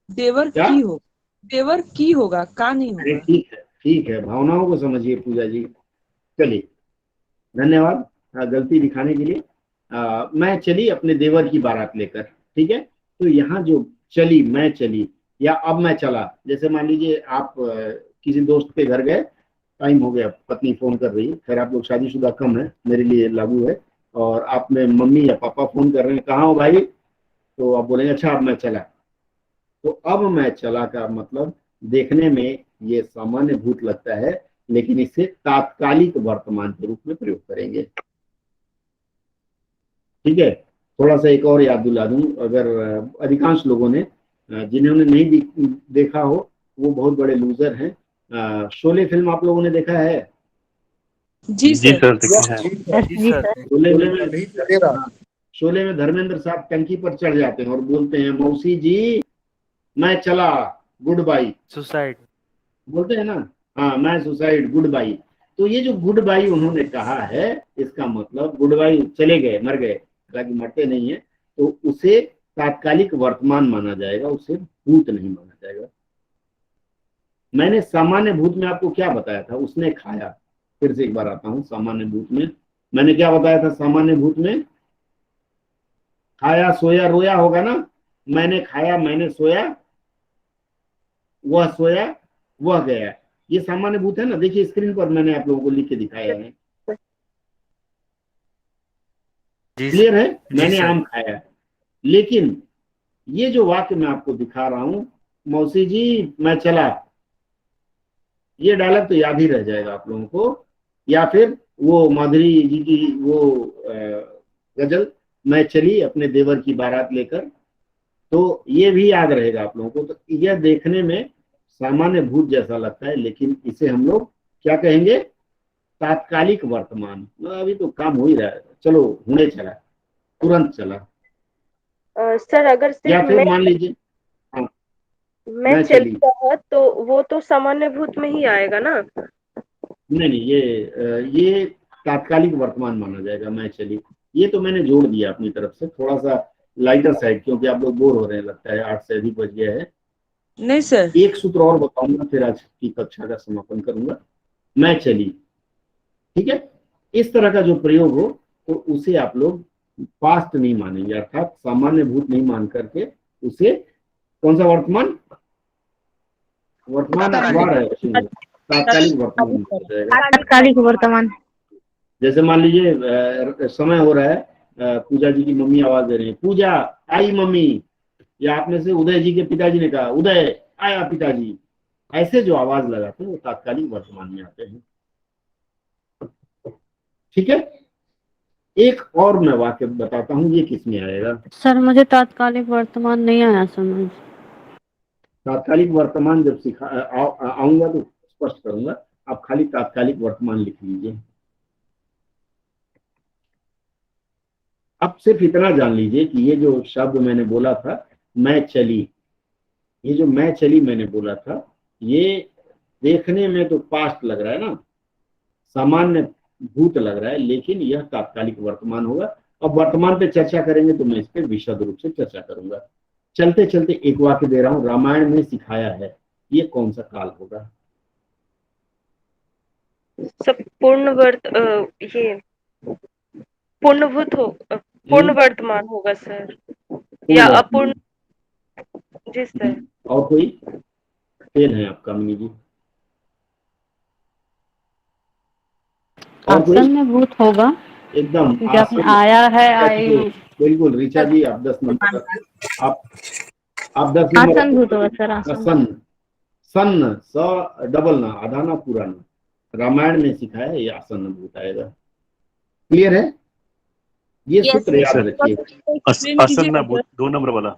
देवर क्या? की हो, देवर की होगा, का नहीं अरे होगा। ठीक है, भावनाओं को समझिए पूजा जी। चलिए, धन्यवाद गलती दिखाने के लिए। मैं चली अपने देवर की बारात लेकर, ठीक है। तो यहाँ जो चली, मैं चली या अब मैं चला, जैसे मान लीजिए आप किसी दोस्त के घर गए, टाइम हो गया, पत्नी फोन कर रही है, खैर आप लोग शादीशुदा कम है, मेरे लिए लागू है, और आप में मम्मी या पापा फोन कर रहे हैं, कहाँ हो भाई, तो आप बोलेंगे अच्छा अब मैं चला। तो अब मैं चला का मतलब देखने में ये सामान्य भूत लगता है, लेकिन इसे तात्कालिक वर्तमान के रूप में प्रयोग करेंगे, ठीक है। थोड़ा सा एक और याद दिला दूं, अगर अधिकांश लोगों ने जिन्होंने नहीं देखा हो वो बहुत बड़े लूजर हैं। शोले फिल्म आप लोगों ने देखा है? जी सर, शोले में धर्मेंद्र साहब टंकी पर चढ़ जाते हैं और बोलते हैं मौसी जी मैं चला, गुड बाई, सुसाइड बोलते हैं ना, हाँ मैं सुसाइड, गुड बाई। तो ये जो गुड बाई उन्होंने कहा है, इसका मतलब गुड बाई, चले गए, मर गए, हालांकि मरते नहीं है, तो उसे तात्कालिक वर्तमान माना जाएगा, उसे भूत नहीं माना जाएगा। मैंने सामान्य भूत में आपको क्या बताया था, उसने खाया, फिर से एक बार आता हूं, सामान्य भूत में मैंने क्या बताया था, सामान्य भूत में खाया सोया रोया होगा ना, मैंने खाया मैंने सोया, वह सोया वह गया, ये सामान्य भूत है ना। देखिए स्क्रीन पर मैंने आप लोगों को लिख के दिखाया है, क्लियर है। मैंने आम खाया, लेकिन ये जो वाक्य मैं आपको दिखा रहा हूं, मौसी जी मैं चला, ये डायलॉग तो याद ही रह जाएगा आप लोगों को, या फिर वो माधुरी जी की वो गजल मैं चली अपने देवर की बारात लेकर, तो ये भी याद रहेगा आप लोगों को। तो यह देखने में सामान्य भूत जैसा लगता है, लेकिन इसे हम लोग क्या कहेंगे, तात्कालिक वर्तमान। अभी तो काम हो ही रहा है, चलो होने चला, तुरंत चला। सर अगर या फिर मान लीजिए मैं चली रहा, तो वो तो सामान्य भूत में ही आएगा ना? नहीं, ये तात्कालिक वर्तमान माना जाएगा, मैं चली। ये तो मैंने जोड़ दिया अपनी तरफ से, थोड़ा सा लाइटर साइड, क्योंकि आप लोग बोर हो रहे हैं लगता है, 8 से अधिक बज गया है। नहीं सर, एक सूत्र और बताऊंगा, फिर आज की कक्षा का समापन करूंगा। मैं चली, ठीक है। इस तरह का जो प्रयोग हो तो उसे आप लोग पास्ट नहीं मानेंगे, अर्थात सामान्य भूत नहीं मान करके उसे कौन सा वर्तमान अखबार है, तात्कालिक वर्तमान हो जाएगा। तात्कालिक वर्तमान, जैसे मान लीजिए समय हो रहा है, पूजा जी की मम्मी आवाज दे रही है, पूजा आई मम्मी, या आप में से उदय जी के पिताजी ने कहा उदय आया पिताजी, ऐसे जो आवाज लगाते हैं वो तात्कालिक वर्तमान में आते हैं, ठीक है। एक और मैं वाक्य बताता हूँ, ये किस में आएगा। सर मुझे तात्कालिक वर्तमान नहीं आया समझ। तात्कालिक वर्तमान जब आऊंगा तो स्पष्ट करूंगा, आप खाली तात्कालिक वर्तमान लिख लीजिए। अब सिर्फ इतना जान लीजिए कि ये जो शब्द मैंने बोला था मैं चली, ये जो मैं चली मैंने बोला था, ये देखने में तो पास्ट लग रहा है ना, सामान्य भूत लग रहा है, लेकिन यह तात्कालिक वर्तमान होगा। अब वर्तमान पे चर्चा करेंगे तो मैं इस पे विशद रूप से चर्चा करूंगा। चलते चलते एक वाक्य दे रहा हूं, रामायण में सिखाया है, ये कौन सा काल होगा? सब ये पूर्णभूत हो, पूर्ण वर्तमान होगा सर, या अपूर्ण? जी सर। और कोई फेल है आपका मिनी जी? आसन में भूत होगा एकदम, जब आया है आई, बिल्कुल ऋचा जी, आप 10 नंबर, आप 10 नंबर। आसन भूत होगा सर, आसन। सन स डबल ना, आधा ना पूरा ना, रामायण में सिखाया है, ये आसन भूत आएगा। क्लियर है? ये सूत्र याद रखिए। आसन ना भूत 2 नंबर वाला,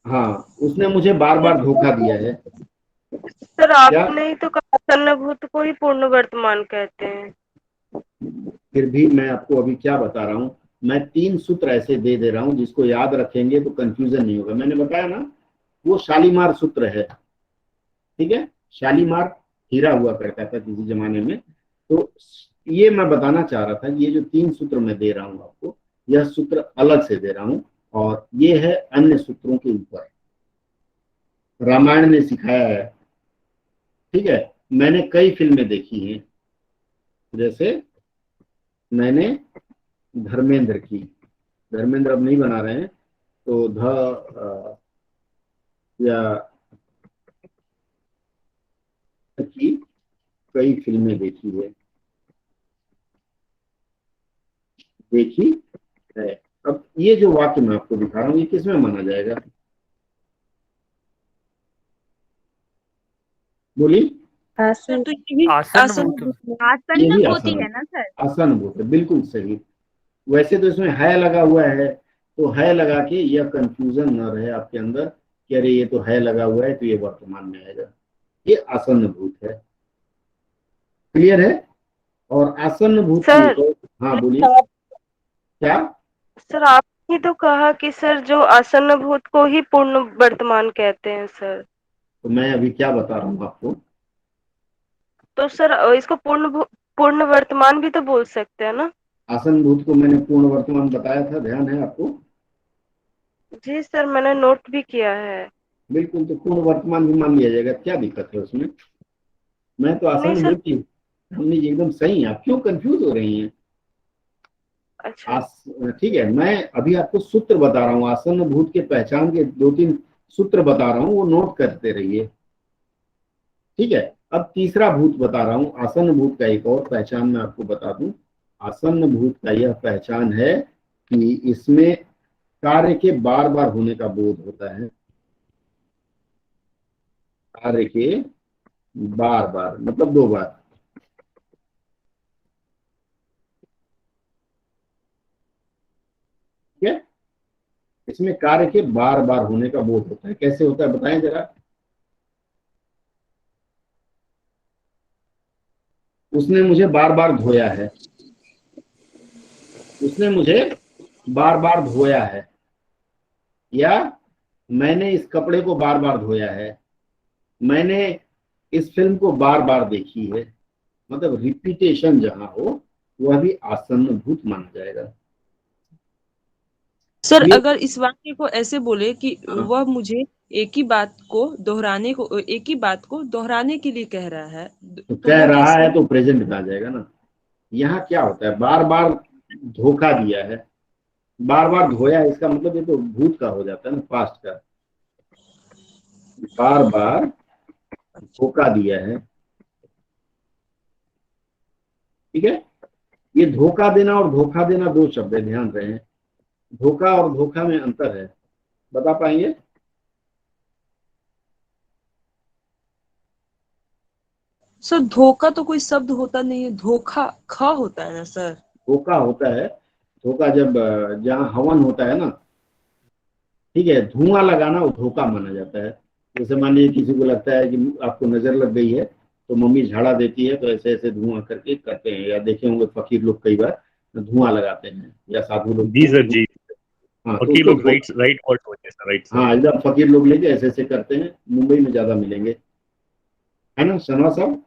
हाँ उसने मुझे बार बार धोखा दिया है सर। आपने ही तो कहा आसन भूत को ही पूर्ण वर्तमान कहते हैं। फिर भी मैं आपको अभी क्या बता रहा हूँ, मैं 3 सूत्र ऐसे दे रहा हूँ जिसको याद रखेंगे तो कंफ्यूजन नहीं होगा। मैंने बताया ना, वो शालीमार सूत्र है, ठीक है। शालीमार हीरा हुआ करता था किसी जमाने में, तो ये मैं बताना चाह रहा था, ये जो 3 सूत्र मैं दे रहा हूँ आपको, यह सूत्र अलग से दे रहा हूँ, और ये है अन्य सूत्रों के ऊपर, रामायण ने सिखाया है। ठीक है, मैंने कई फिल्में देखी हैं, जैसे मैंने धर्मेंद्र की, धर्मेंद्र अब नहीं बना रहे हैं, तो या की कई फिल्में देखी है। अब ये जो वाक्य मैं आपको दिखा रहा हूँ, ये किसमें माना जाएगा? बोलिए। आसन होती है ना सर? आसन भूत है, बिल्कुल सही। वैसे तो इसमें है लगा हुआ है, तो है लगा के यह कंफ्यूजन न रहे आपके अंदर कि अरे ये तो है लगा हुआ है तो ये वर्तमान में आएगा, ये आसन भूत है। क्लियर है? और आसन भूत तो, हाँ बोलिए। क्या सर आपने तो कहा कि सर जो आसन्न भूत को ही पूर्ण वर्तमान कहते हैं सर। तो मैं अभी क्या बता रहा हूँ आपको? तो सर इसको पूर्ण वर्तमान भी तो बोल सकते हैं ना? आसन भूत को मैंने पूर्ण वर्तमान बताया था, ध्यान है आपको? जी सर, मैंने नोट भी किया है। बिल्कुल, तो पूर्ण वर्तमान भी मान लिया जाएगा, क्या दिक्कत है उसमें? मैं तो आसन भूत की हमने एकदम सही है, आप क्यों कंफ्यूज हो रही हैं? अच्छा ठीक है, मैं अभी आपको सूत्र बता रहा हूँ, आसन भूत के पहचान के 2-3 सूत्र बता रहा हूँ, वो नोट करते रहिए। ठीक है, अब तीसरा भूत बता रहा हूँ, आसन भूत का एक और पहचान मैं आपको बता दूं। आसन भूत का यह पहचान है कि इसमें कार्य के बार बार होने का बोध होता है। कार्य के बार बार मतलब 2 बार। ठीक है, इसमें कार्य के बार बार होने का बोध होता है। कैसे होता है बताएं जरा? उसने मुझे बार बार धोया है, उसने मुझे बार बार धोया है, या मैंने इस कपड़े को बार बार धोया है, मैंने इस फिल्म को बार बार देखी है। मतलब रिपीटेशन जहां हो वह भी आसन्न भूत माना जाएगा। सर अगर इस वाक्य को ऐसे बोले कि वह मुझे एक ही बात को दोहराने के लिए कह रहा है, तो कह रहा है तो प्रेजेंट में आ जाएगा ना। यहाँ क्या होता है, बार बार धोखा दिया है, बार बार धोया, इसका मतलब ये तो भूत का हो जाता है ना, पास्ट का। बार बार धोखा दिया है। ठीक है, ये धोखा देना और धोखा देना 2 शब्द है, ध्यान रहे। धोखा और धोखा में अंतर है, बता पाएंगे? सर धोखा तो कोई शब्द होता नहीं है, धोखा ख होता है ना सर? धोखा होता है, धोखा जब जहाँ हवन होता है ना, ठीक है, धुआं लगाना वो धोखा माना जाता है। जैसे मान लीजिए किसी को लगता है कि आपको नजर लग गई है, तो मम्मी झाड़ा देती है, तो ऐसे ऐसे धुआं करके करते हैं, या देखे होंगे फकीर लोग कई बार धुआं लगाते हैं, या साधु लोग। जी सर जी। हाँ, फकीर लोग राइट वर्ड होते हैं सर, राइट। हाँ, एकदम फकीर लोग लेके ऐसे ऐसे करते हैं, मुंबई में ज्यादा मिलेंगे, है ना शर्मा साहब?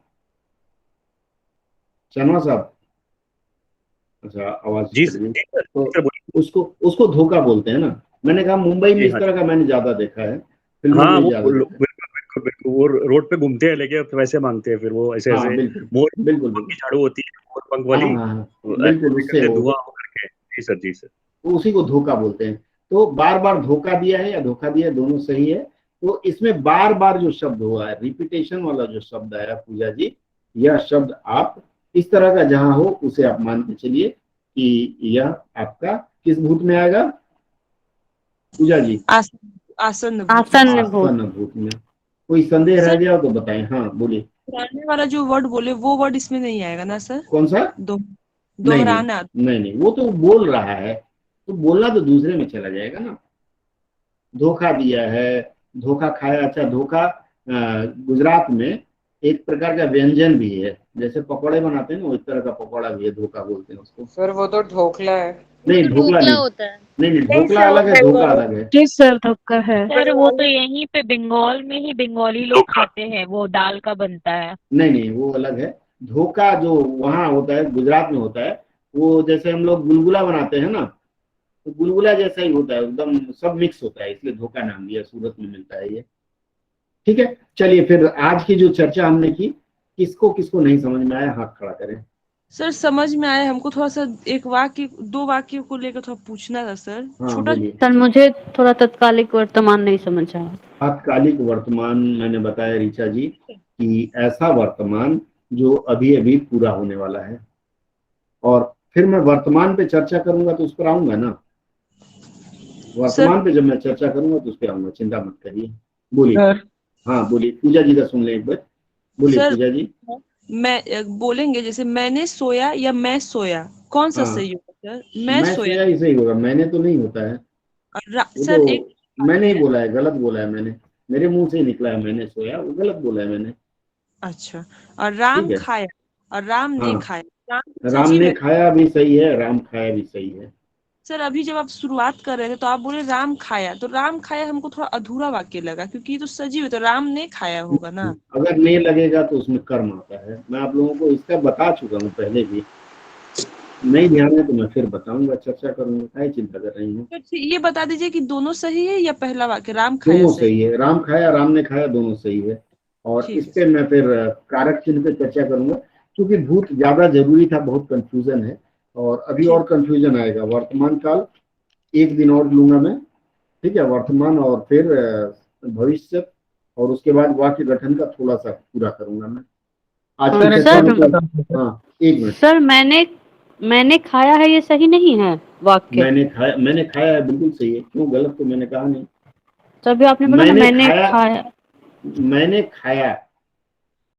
शर्मा साहब, अच्छा आवाज जी तो उसको धोखा बोलते हैं ना। मैंने कहा मुंबई में इस तरह का मैंने ज्यादा देखा है, हाँ, वो रोड पे घूमते हैं लेके वैसे मांगते हैं, फिर वो ऐसे ऐसे बिल्कुल की झाड़ू होती है, मोर पंख वाली, बिल्कुल, उससे धुआं करके। जी सर, जी सर, तो उसी को धोखा बोलते हैं। तो बार बार धोखा दिया है या धोखा दिया है, दोनों सही है। तो इसमें बार बार जो शब्द हुआ है, रिपीटेशन वाला जो शब्द आया पूजा जी, यह शब्द आप इस तरह का जहां हो उसे आप मान के चलिए कि यह आपका किस भूत में आएगा पूजा जी? आसन भूत में। कोई संदेह रह गया तो बताएं। हाँ बोलिए। दोहराने वाला जो वर्ड बोले वो वर्ड इसमें नहीं आएगा ना सर? कौन सा? दोहराना। नहीं, वो तो बोल रहा है, तो बोलना तो दूसरे में चला जाएगा ना। धोखा दिया है, धोखा खाया। अच्छा, धोखा गुजरात में एक प्रकार का व्यंजन भी है, जैसे पकौड़े बनाते हैं ना, उस तरह का पकौड़ा भी है, धोखा बोलते हैं उसको। सर वो तो ढोकला है। नहीं, ढोकला नहीं होता है। नहीं, ढोकला अलग है, धोखा अलग है। जी सर, धोखा है सर वो तो यहीं पे बंगाल में ही बंगाली लोग खाते हैं, वो दाल का बनता है। नहीं, वो अलग है। धोखा जो वहाँ होता है, गुजरात में होता है, वो जैसे हम लोग गुलगुला बनाते हैं ना, तो बुलबुला जैसा ही होता है, एकदम सब मिक्स होता है, इसलिए धोखा नाम दिया, सूरत में मिलता है ये। ठीक है, चलिए फिर आज की जो चर्चा हमने की, किसको किसको नहीं समझ में आया हाथ खड़ा करें। सर समझ में आया, हमको थोड़ा सा एक वाक्य, 2 वाक्य को लेकर थोड़ा पूछना था सर। छोटा सर मुझे थोड़ा तत्कालिक वर्तमान नहीं समझ आया। तात्कालिक वर्तमान मैंने बताया ऋचा जी कि ऐसा वर्तमान जो अभी अभी पूरा होने वाला है, और फिर मैं वर्तमान पे चर्चा करूंगा तो उस पर आऊंगा ना, वर्तमान पे जब मैं चर्चा करूंगा तो उस पर आऊंगा, चिंता मत करिए। बोलिए। हाँ बोलिए, पूजा जी का सुन ले एक बार, बोलिए पूजा जी। मैं बोलेंगे जैसे मैंने सोया या मैं सोया, कौन सा सही होगा सर? मैं सोया ही सही होगा, मैंने तो नहीं होता है सर। तो एक मैंने ही बोला है, गलत बोला है मैंने, मेरे मुंह से ही निकला है मैंने सोया, वो गलत बोला है मैंने। अच्छा, और राम खाया और राम ने खाया, राम ने खाया भी सही है, राम खाया भी सही है। सर अभी जब आप शुरुआत कर रहे थे तो आप बोले राम खाया, तो राम खाया हमको थोड़ा अधूरा वाक्य लगा, क्योंकि ये तो सजीव है, तो राम ने खाया होगा ना। अगर नहीं लगेगा तो उसमें कर्म आता है, मैं आप लोगों को इसका बता चुका हूँ पहले भी, नहीं ध्यान है तो मैं फिर बताऊंगा, चर्चा करूंगा, क्या चिंता कर रही हूँ। ये बता दीजिए कि दोनों सही है या पहला वाक्य राम खाया दोनों सही है, राम खाया राम ने खाया दोनों सही है। और इस पे मैं फिर कारक चिन्ह पे चर्चा करूंगा, क्योंकि भूत ज्यादा जरूरी था, बहुत कंफ्यूजन है और अभी और कंफ्यूजन आएगा। वर्तमान काल एक दिन और लूंगा मैं, ठीक है, वर्तमान और फिर भविष्य, और उसके बाद वाक्य गठन का थोड़ा सा पूरा करूंगा मैं आज की चर्चा। हाँ एक मिनट सर, मैंने खाया है, ये सही नहीं है वाक्य। मैंने खाया है, बिल्कुल सही है, क्यों गलत तो मैंने कहा नहीं। तभी आपने बोला मैंने खाया, मैंने खाया